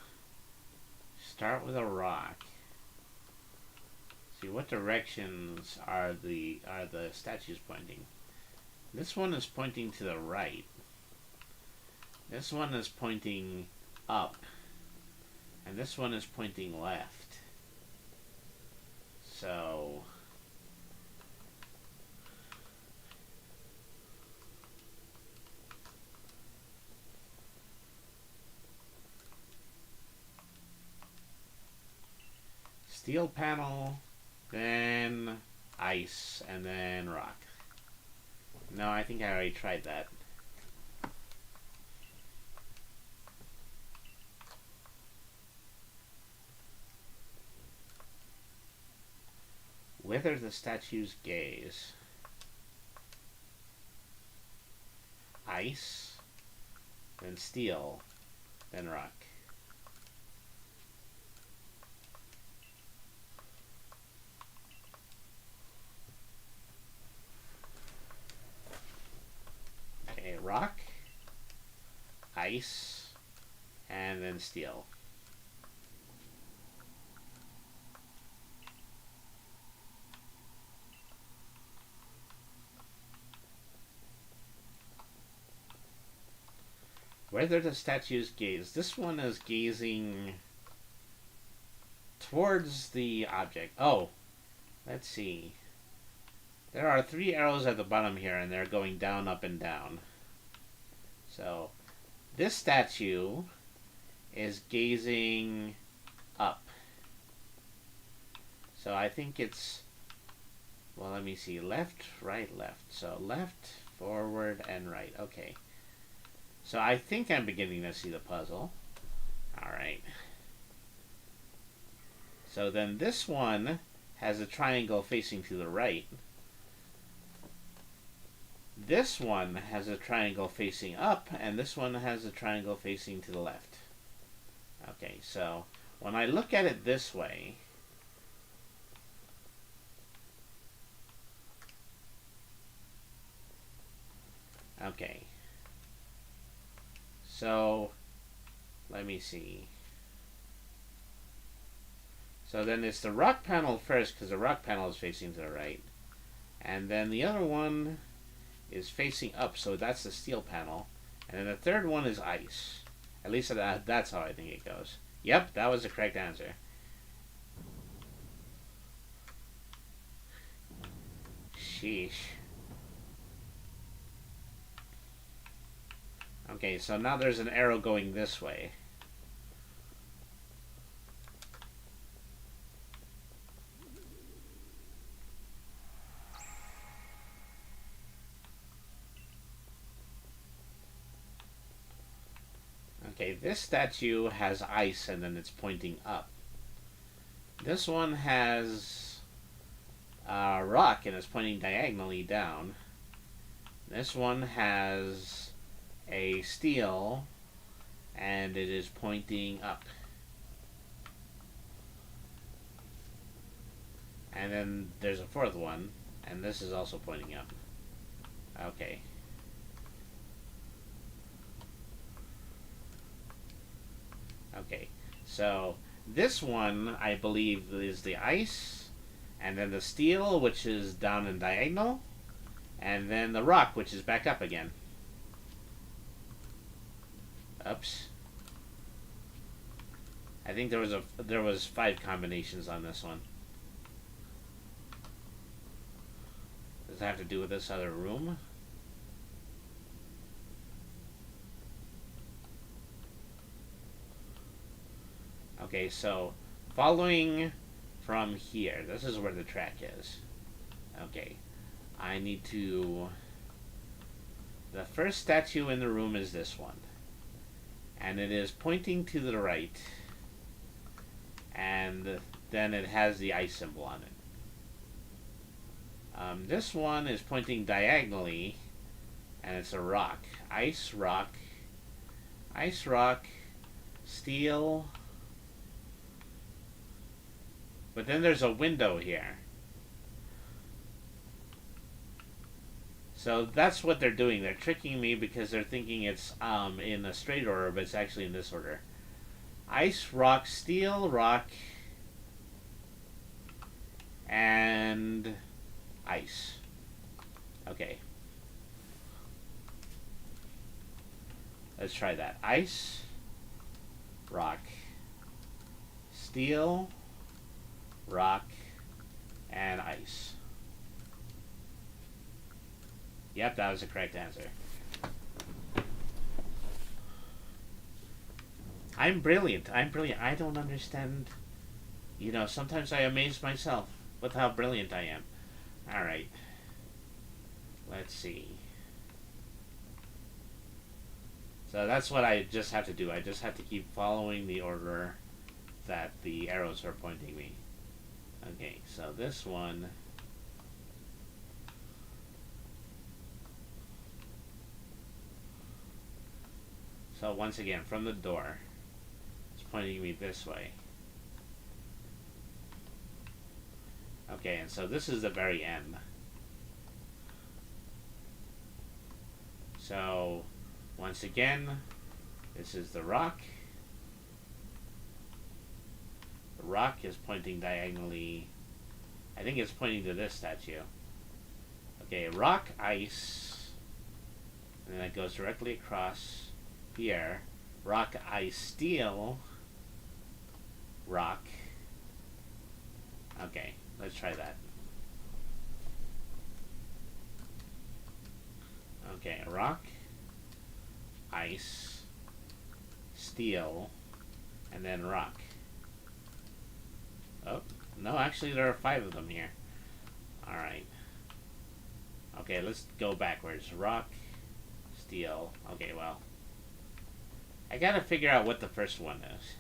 start with a rock. See, what directions are the statues pointing? This one is pointing to the right. This one is pointing up. And this one is pointing left. So steel panel, then ice, and then rock. No, I think I already tried that. Wither the statue's gaze. Ice, then steel, then rock. Okay, rock, ice, and then steel. Whether the statue's gaze. This one is gazing towards the object. Oh, let's see. There are 3 arrows at the bottom here, and they're going down, up, and down. So, this statue is gazing up. So I think it's, well, let me see. Left, right, left. So left, forward, and right. Okay. So I think I'm beginning to see the puzzle. Alright. So then this one has a triangle facing to the right. This one has a triangle facing up, and this one has a triangle facing to the left. Okay, so when I look at it this way, okay. So, let me see. So then it's the rock panel first, because the rock panel is facing to the right. And then the other one is facing up, so that's the steel panel. And then the third one is ice. At least that's how I think it goes. Yep, that was the correct answer. Sheesh. Okay, so now there's an arrow going this way. Okay, this statue has ice and then it's pointing up. This one has rock and it's pointing diagonally down. This one has a steel and it is pointing up. And then there's a fourth one, and this is also pointing up. Okay. Okay, so this one, I believe, is the ice, and then the steel, which is down and diagonal, and then the rock, which is back up again. Oops. I think there was 5 combinations on this one. Does it have to do with this other room? Okay, so following from here, this is where the track is. Okay, I need to... The first statue in the room is this one. And it is pointing to the right. And then it has the ice symbol on it. This one is pointing diagonally, and it's a rock. Ice, rock, steel. But then there's a window here. So that's what they're doing. They're tricking me because they're thinking it's in a straight order, but it's actually in this order. Ice, rock, steel, rock, and ice. Okay. Let's try that. Ice, rock, steel, rock, and ice. Yep, that was the correct answer. I'm brilliant. I don't understand. You know, sometimes I amaze myself with how brilliant I am. Alright. Let's see. So that's what I just have to do. I just have to keep following the order that the arrows are pointing me. Okay, so this one. So once again, from the door, it's pointing me this way. Okay, and so this is the very end. So, once again, this is the rock. The rock is pointing diagonally. I think it's pointing to this statue. Okay, rock, ice. And then it goes directly across here. Rock, ice, steel. Rock. Okay, let's try that. Okay, rock, ice, steel, and then rock. Oh, no, actually there are 5 of them here. Alright. Okay, let's go backwards. Rock, steel. Okay, well. I gotta figure out what the first one is.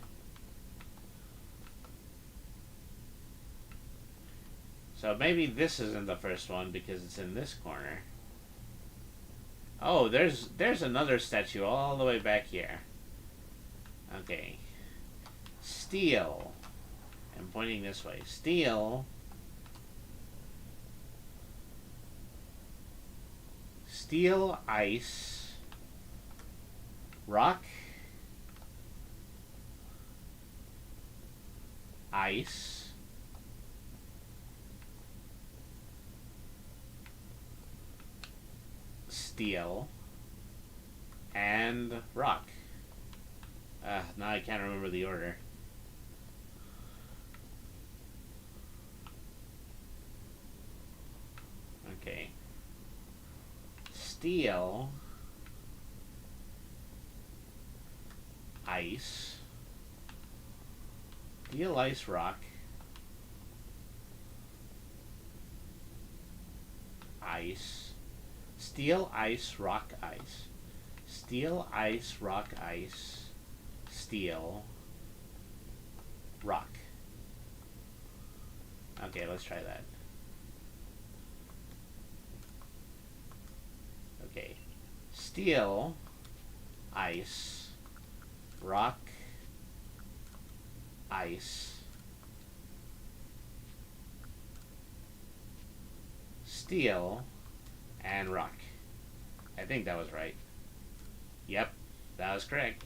So maybe this isn't the first one because it's in this corner. Oh, there's another statue all the way back here. Okay. Steel. I'm pointing this way. Steel. Steel, ice. Rock. Ice. Steel, and rock. Now I can't remember the order. Okay. Steel, ice, steel, ice, rock, ice. Steel, ice, rock, ice. Steel, ice, rock, ice. Steel, rock. Okay, let's try that. Okay. Steel, ice, rock, ice. Steel, and rock. I think that was right. Yep, that was correct.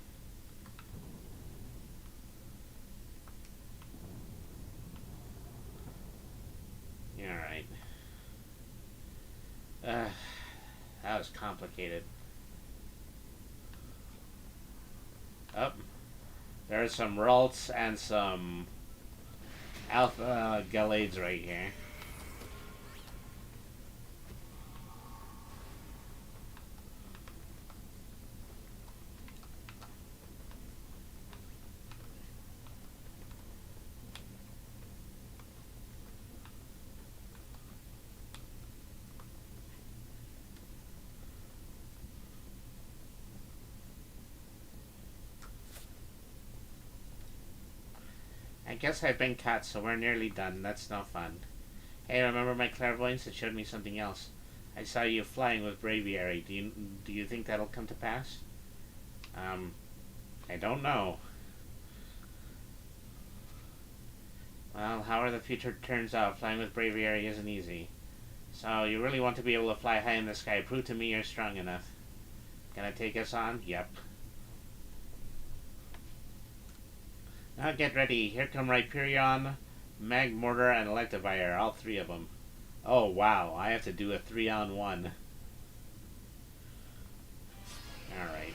Alright. That was complicated. Oh, there are some Ralts and some Alpha Galades right here. I guess I've been cut, so we're nearly done. That's no fun. Hey, remember my clairvoyance? It showed me something else. I saw you flying with Braviary. Do you think that'll come to pass? I don't know. Well, however the future turns out, flying with Braviary isn't easy. So, you really want to be able to fly high in the sky. Prove to me you're strong enough. Gonna take us on? Yep. Now get ready. Here come Rhyperion, Magmortar, and Electivire. All 3 of them. Oh, wow. I have to do a 3-on-1. Alright.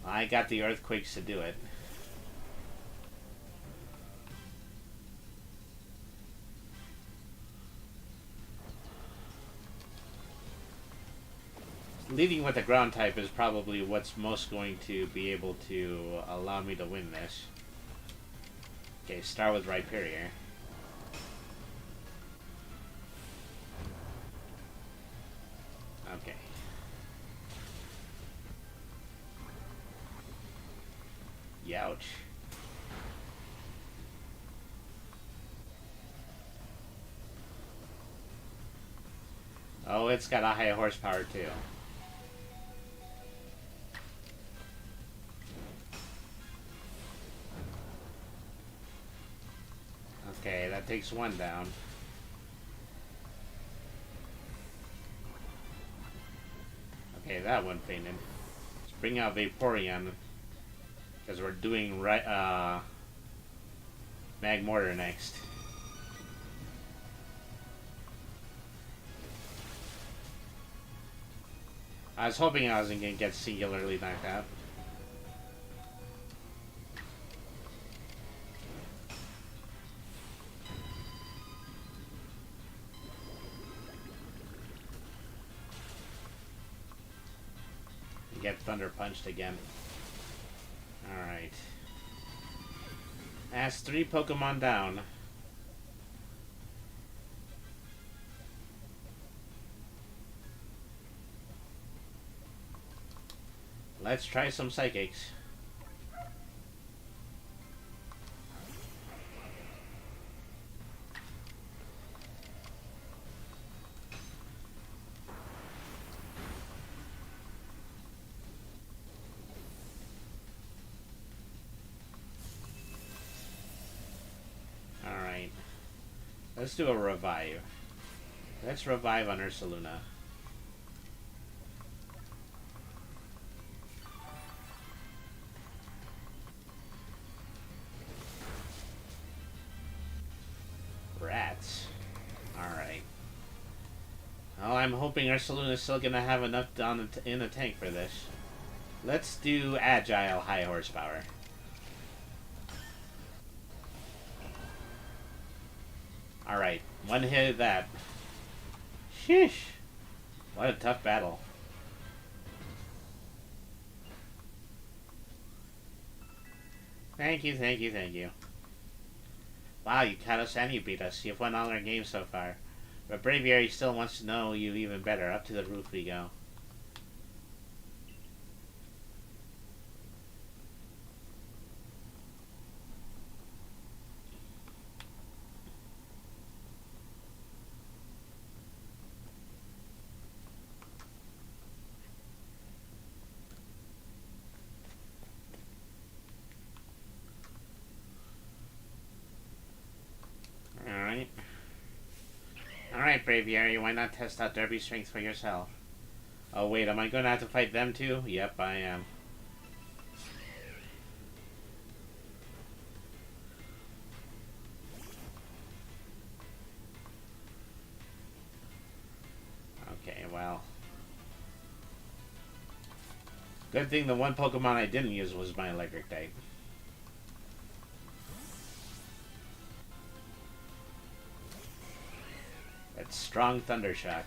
I got the Earthquakes to do it. Leading with the ground type is probably what's most going to be able to allow me to win this. Okay, start with Rhyperior. Okay. Youch. Oh, it's got a high horsepower too. Okay, that takes one down. Okay, that one fainted. Let's bring out Vaporeon. Because we're doing Magmortar next. I was hoping I wasn't going to get singularly knocked out. Get Thunder Punched again. Alright. That's 3 Pokemon down. Let's try some Psychics. Alright. Let's do a revive. Let's revive on Ursaluna. Rats. Alright. Well, I'm hoping Ursaluna's still gonna have enough in the tank for this. Let's do Agile High Horsepower. Alright, one hit of that. Sheesh. What a tough battle. Thank you, thank you, thank you. Wow, you caught us and you beat us. You've won all our games so far. But Braviary still wants to know you even better. Up to the roof we go. Alright, Braviary, why not test out Derby's strength for yourself? Oh wait, am I going to have to fight them too? Yep, I am. Okay, well. Good thing the one Pokemon I didn't use was my electric type. That's strong Thunder Shock.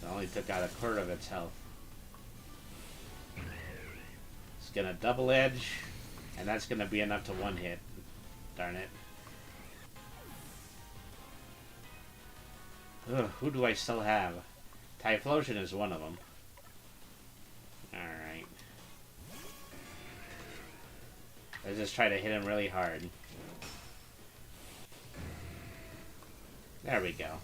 It only took out a quarter of its health. It's gonna double edge, and that's gonna be enough to one hit. Darn it. Ugh, who do I still have? Typhlosion is one of them. Alright. Let's just try to hit him really hard. There we go.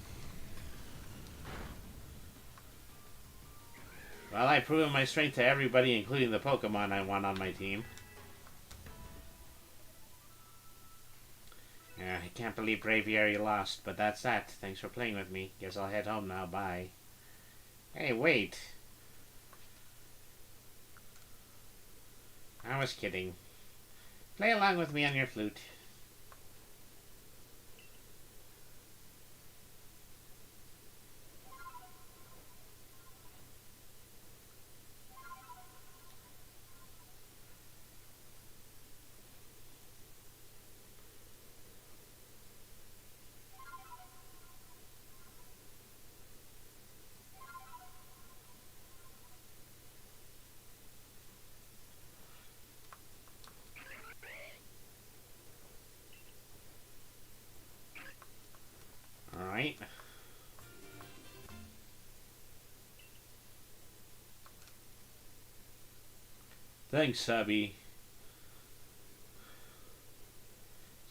Well, I've proven my strength to everybody, including the Pokemon I want on my team. I can't believe Braviary lost, but that's that. Thanks for playing with me. Guess I'll head home now. Bye. Hey, wait. I was kidding. Play along with me on your flute. Alright. Thanks, Sabi.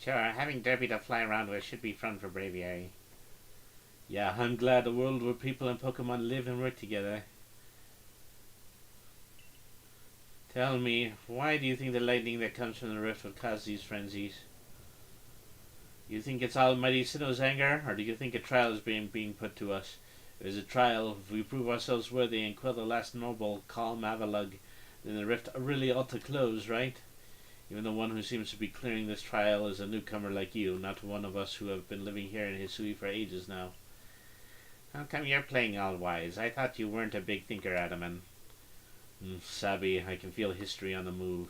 Sure, having Derby to fly around with should be fun for Braviary. Yeah, I'm glad a world where people and Pokemon live and work together. Tell me, why do you think the lightning that comes from the rift will cause these frenzies? You think it's Almighty Sinnoh's anger, or do you think a trial is being put to us? If it's a trial, if we prove ourselves worthy and quell the last noble, calm Avalug, then the rift really ought to close, right? Even the one who seems to be clearing this trial is a newcomer like you, not one of us who have been living here in Hisui for ages now. How come you're playing all wise? I thought you weren't a big thinker, Adaman. Sabi, I can feel history on the move.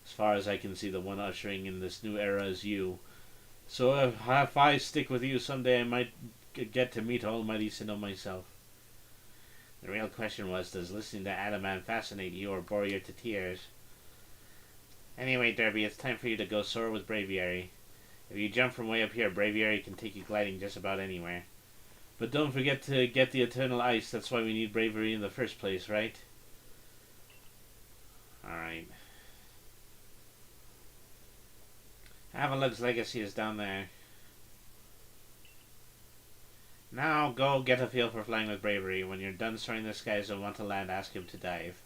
As far as I can see, the one ushering in this new era is you. So if I stick with you someday, I might get to meet Almighty Sinnoh myself. The real question was, does listening to Adaman fascinate you or bore you to tears? Anyway, Derby, it's time for you to go soar with Braviary. If you jump from way up here, Braviary can take you gliding just about anywhere. But don't forget to get the Eternal Ice, that's why we need Bravery in the first place, right? Alright. Avalug's legacy is down there. Now go get a feel for flying with Bravery. When you're done soaring the skies and want to land, ask him to dive.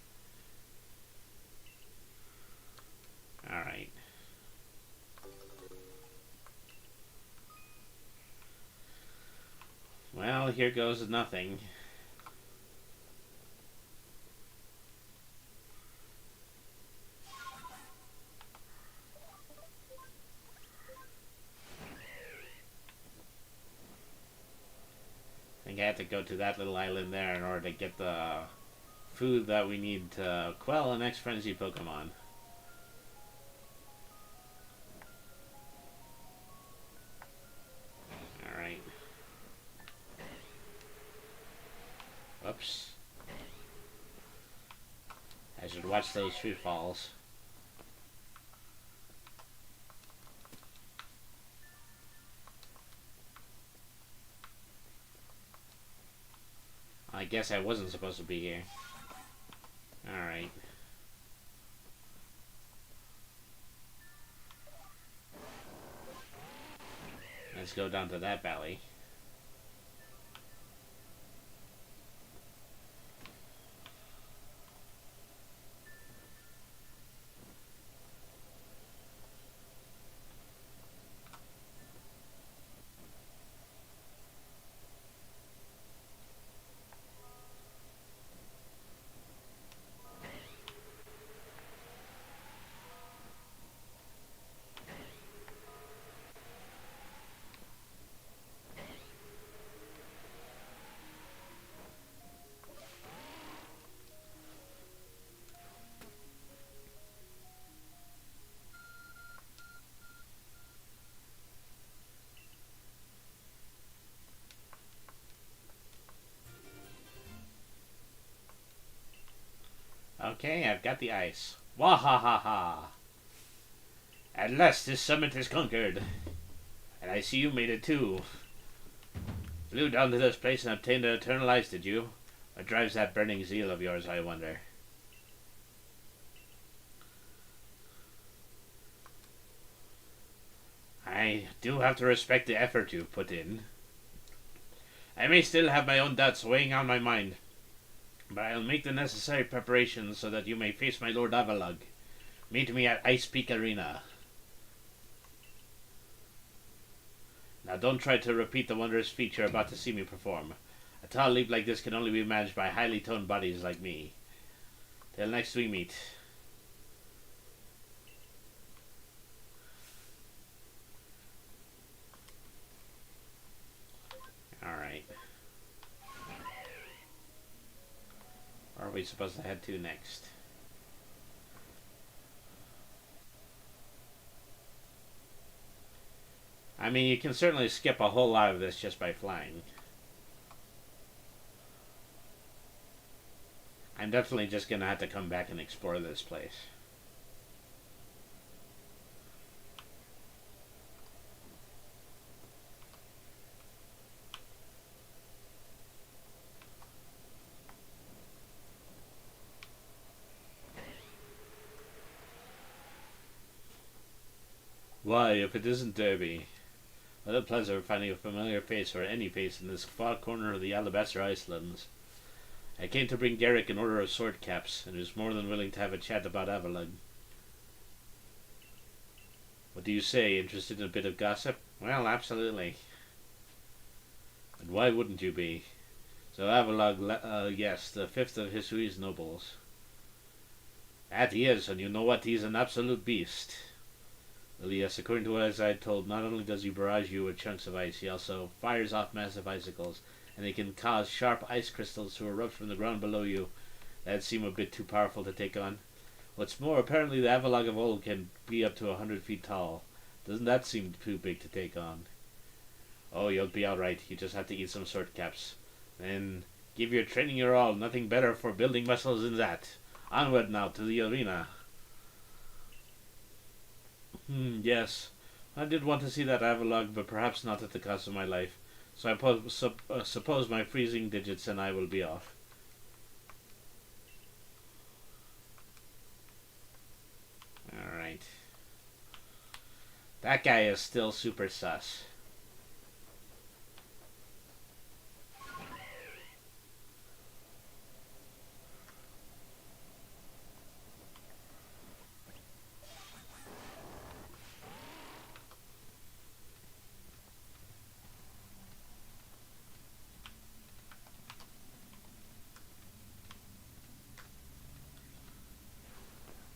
Alright. Well, here goes nothing. I think I have to go to that little island there in order to get the food that we need to quell the next frenzy Pokemon. Alright. Whoops. I should watch those tree falls. I guess I wasn't supposed to be here. Alright. Let's go down to that valley. Okay, I've got the ice. Wahahaha! At last this summit is conquered. And I see you made it too. Flew down to this place and obtained the eternal ice, did you? What drives that burning zeal of yours, I wonder? I do have to respect the effort you've put in. I may still have my own doubts weighing on my mind, but I'll make the necessary preparations so that you may face my Lord Avalug. Meet me at Ice Peak Arena. Now don't try to repeat the wondrous feat you're about to see me perform. A tall leap like this can only be managed by highly toned bodies like me. Till next we meet. Alright. Where are we supposed to head to next? I mean, you can certainly skip a whole lot of this just by flying. I'm definitely just going to have to come back and explore this place. Why, if it isn't Derby? What a pleasure of finding a familiar face or any face in this far corner of the Alabaster Islands. I came to bring Garrick an order of sword caps, and is more than willing to have a chat about Avalug. What do you say? Interested in a bit of gossip? Well, absolutely. And why wouldn't you be? So Avalug, yes, the fifth of history's nobles. That he is, and you know what? He's an absolute beast. Well, yes, according to what I told, not only does he barrage you with chunks of ice, he also fires off massive icicles, and he can cause sharp ice crystals to erupt from the ground below you. That seemed a bit too powerful to take on. What's more, apparently the Avalog of old can be up to 100 feet tall. Doesn't that seem too big to take on? Oh, you'll be alright. You just have to eat some sword caps. Then give your training your all. Nothing better for building muscles than that. Onward now to the arena. Yes. I did want to see that Avalog, but perhaps not at the cost of my life. So I suppose my freezing digits and I will be off. Alright. That guy is still super sus.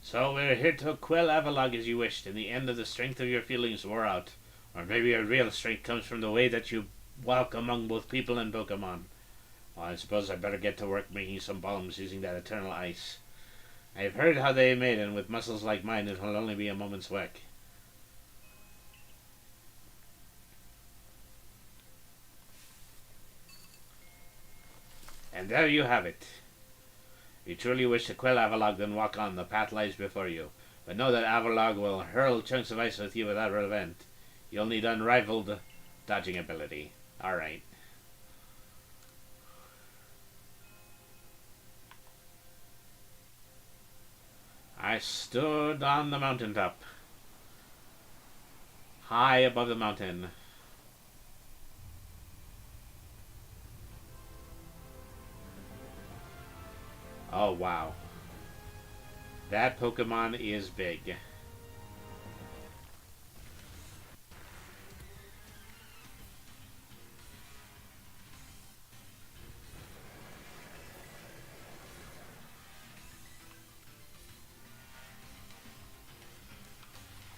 So we're here to quell Avalog as you wished, and the end of the strength of your feelings wore out. Or maybe your real strength comes from the way that you walk among both people and Pokemon. Well, I suppose I better get to work making some bombs using that eternal ice. I've heard how they made, and with muscles like mine it will only be a moment's work. And there you have it. If you truly wish to quell Avalog, then walk on. The path lies before you. But know that Avalog will hurl chunks of ice with you without relent. You'll need unrivaled dodging ability. Alright. I stood on the mountaintop, high above the mountain. Oh, wow. That Pokemon is big.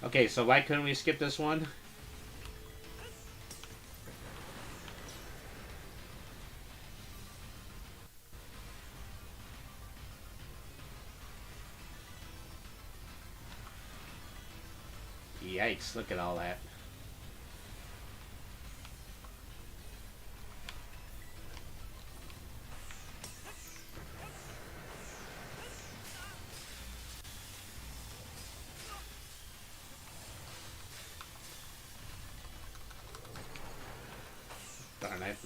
Okay, so why couldn't we skip this one? Yikes, look at all that. Darn it.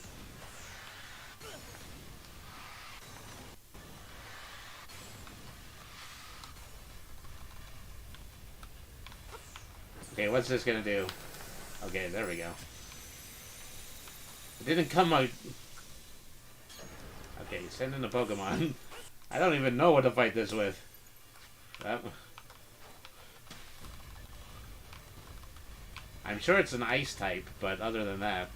Okay, what's this gonna do? Okay, there we go. It didn't come out. Okay, send in a Pokemon. I don't even know what to fight this with. I'm sure it's an ice type, but other than that.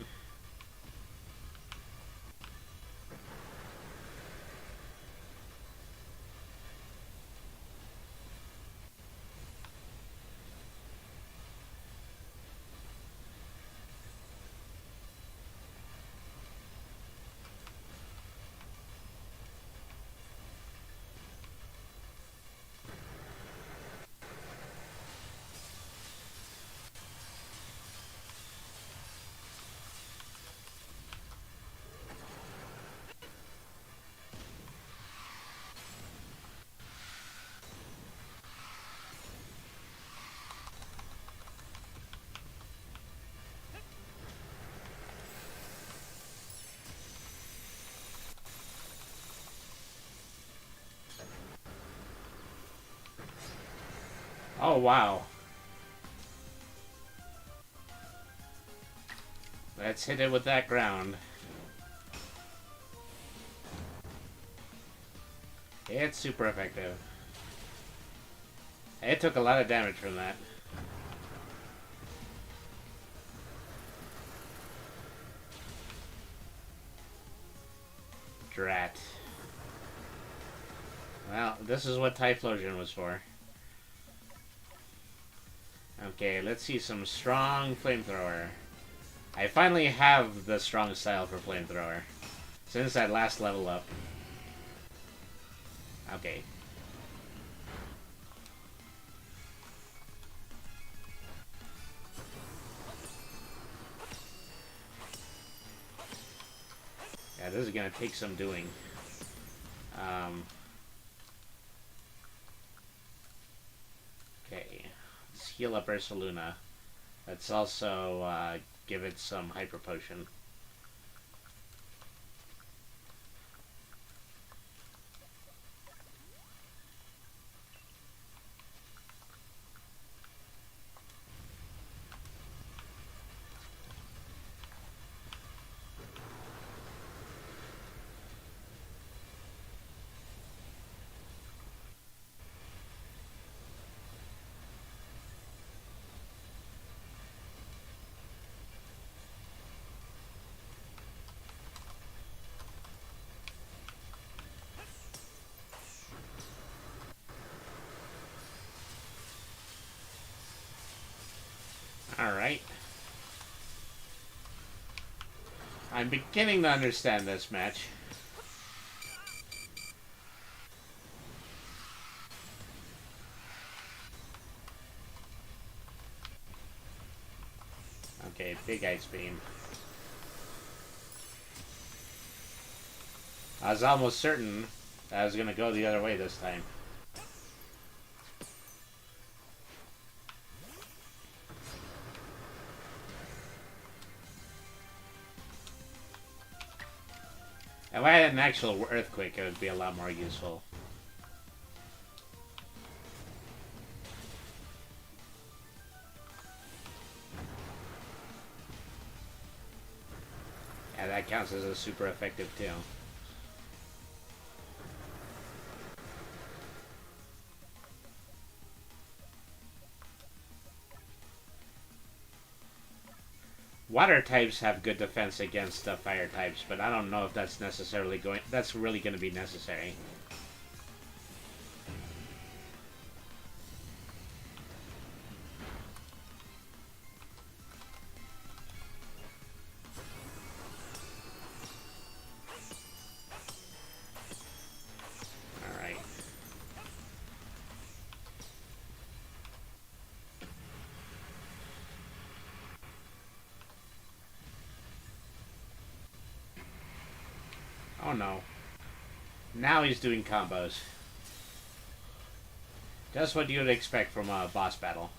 Oh, wow. Let's hit it with that ground. It's super effective. It took a lot of damage from that. Drat. Well, this is what Typhlosion was for. Okay, let's see some strong flamethrower. I finally have the strong style for flamethrower since that last level up. Okay. Yeah, this is gonna take some doing. Okay. Let's heal up Ursaluna. Let's also give it some Hyper Potion. Alright. I'm beginning to understand this match. Okay, big ice beam. I was almost certain that I was gonna go the other way this time. If I had an actual earthquake, it would be a lot more useful. Yeah, that counts as a super effective too. Water types have good defense against the fire types, but I don't know if that's necessarily that's really going to be necessary. Alright. Oh no. Now he's doing combos. Just what you would expect from a boss battle.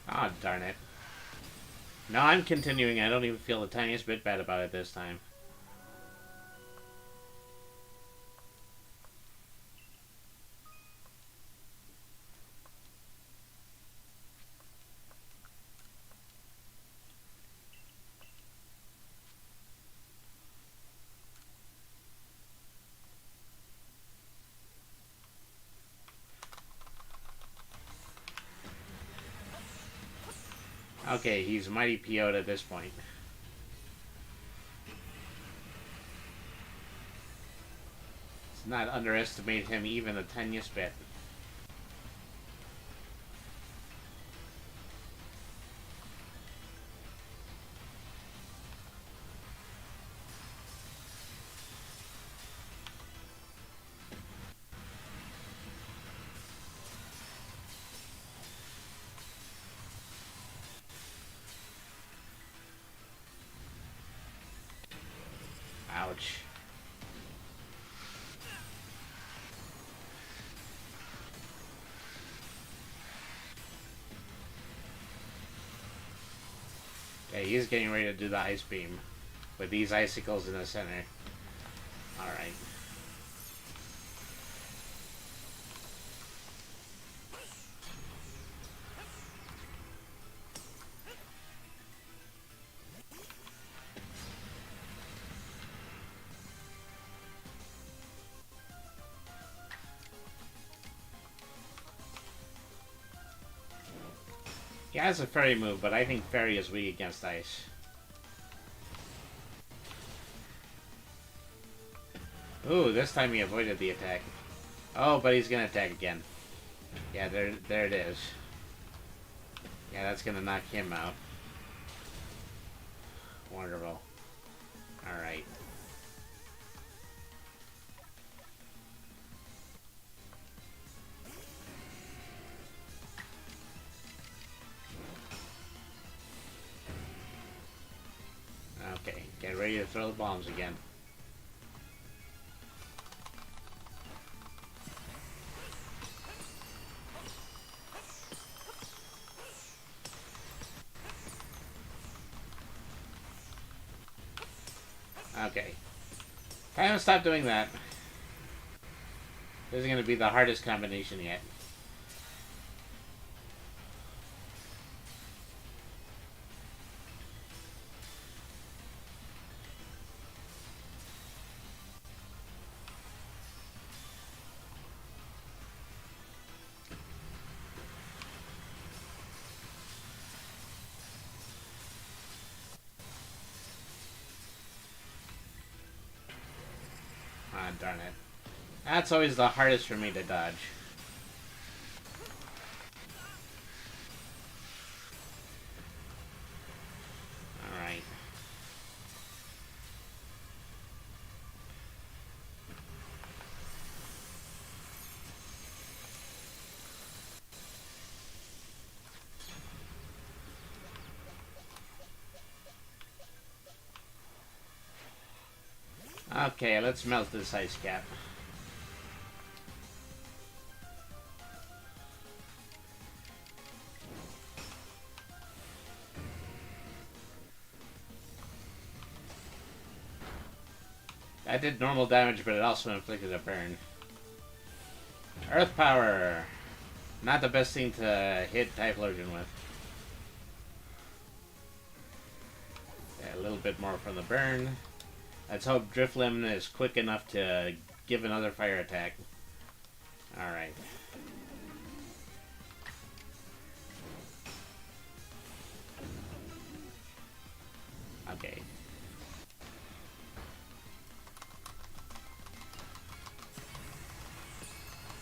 Ah, oh, darn it. No, I'm continuing. I don't even feel the tiniest bit bad about it this time. Okay, he's mighty PO'd at this point. Let's not underestimate him even the tiniest bit. Ouch. Okay, he's getting ready to do the ice beam with these icicles in the center. Alright. He has a fairy move, but I think fairy is weak against ice. Ooh, this time he avoided the attack. Oh, but he's gonna attack again. Yeah, there it is. Yeah, that's gonna knock him out. Wonderful. Alright. Okay, get ready to throw the bombs again. Okay. Time to stop doing that. This is going to be the hardest combination yet. Ah, darn it. That's always the hardest for me to dodge. Alright. Okay, let's melt this ice cap. That did normal damage, but it also inflicted a burn. Earth power! Not the best thing to hit Typhlosion with. Yeah, a little bit more from the burn. Let's hope Driflim is quick enough to give another fire attack. Alright. Okay.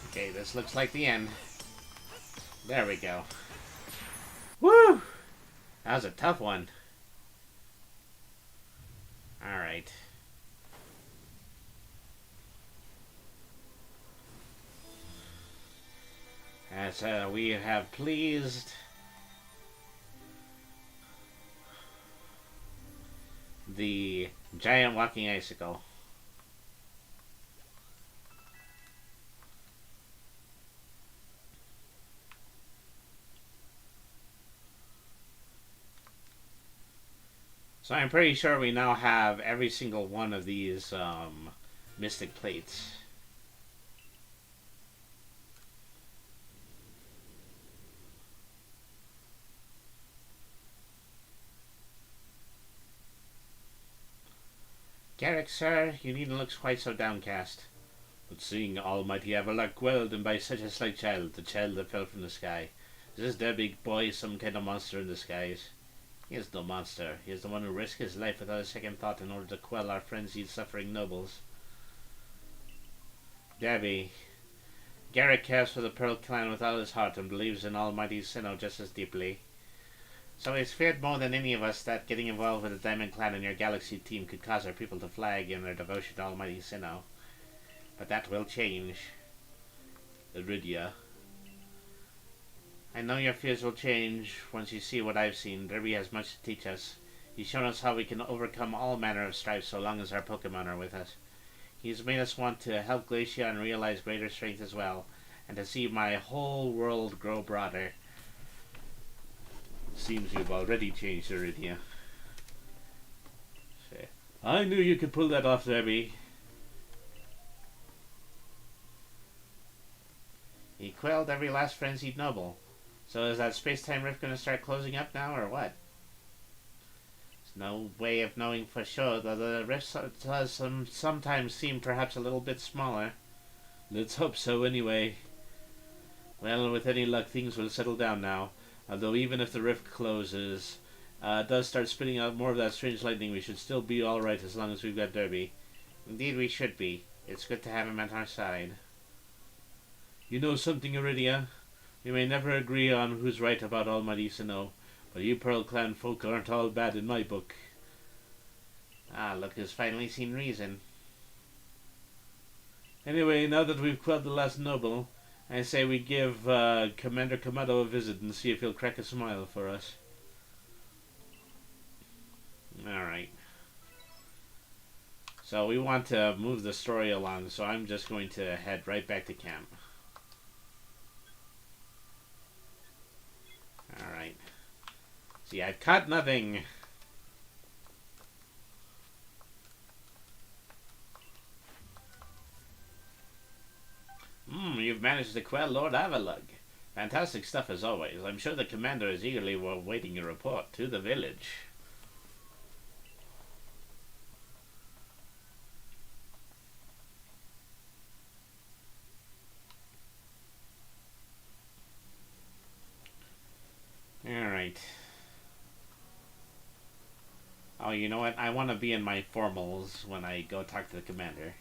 Okay, this looks like the end. There we go. Woo! That was a tough one. Alright. As we have pleased the giant walking icicle. So I'm pretty sure we now have every single one of these mystic plates. Garrick, sir, you needn't look quite so downcast. But seeing Almighty Everlark quelled and by such a slight child, the child that fell from the sky. Is this their big boy some kind of monster in disguise? He is no monster. He is the one who risked his life without a second thought in order to quell our frenzied, suffering nobles. Debbie, Garrick cares for the Pearl Clan with all his heart and believes in Almighty Sinnoh just as deeply. So he's feared more than any of us that getting involved with the Diamond Clan and your Galaxy team could cause our people to flag in their devotion to Almighty Sinnoh. But that will change. Iridia. I know your fears will change once you see what I've seen. Derby has much to teach us. He's shown us how we can overcome all manner of strife so long as our Pokemon are with us. He's made us want to help Glacia and realize greater strength as well, and to see my whole world grow broader. Seems you've already changed, Iridia. I knew you could pull that off, Derby. He quelled every last frenzied noble. So is that space-time rift going to start closing up now, or what? There's no way of knowing for sure, though the rift does sometimes seem perhaps a little bit smaller. Let's hope so, anyway. Well, with any luck, things will settle down now. Although even if the rift closes, does start spitting out more of that strange lightning, we should still be alright as long as we've got Derby. Indeed we should be. It's good to have him at our side. You know something, Iridia? We may never agree on who's right about Almighty Sinnoh, but you Pearl Clan folk aren't all bad in my book. Ah, look who's finally seen reason. Anyway, now that we've quelled the last noble, I say we give Commander Kamado a visit and see if he'll crack a smile for us. Alright. So we want to move the story along, so I'm just going to head right back to camp. Alright. See, I've caught nothing. You've managed to quell Lord Avalug. Fantastic stuff as always. I'm sure the commander is eagerly awaiting your report to the village. Alright. Oh, you know what? I want to be in my formals when I go talk to the commander.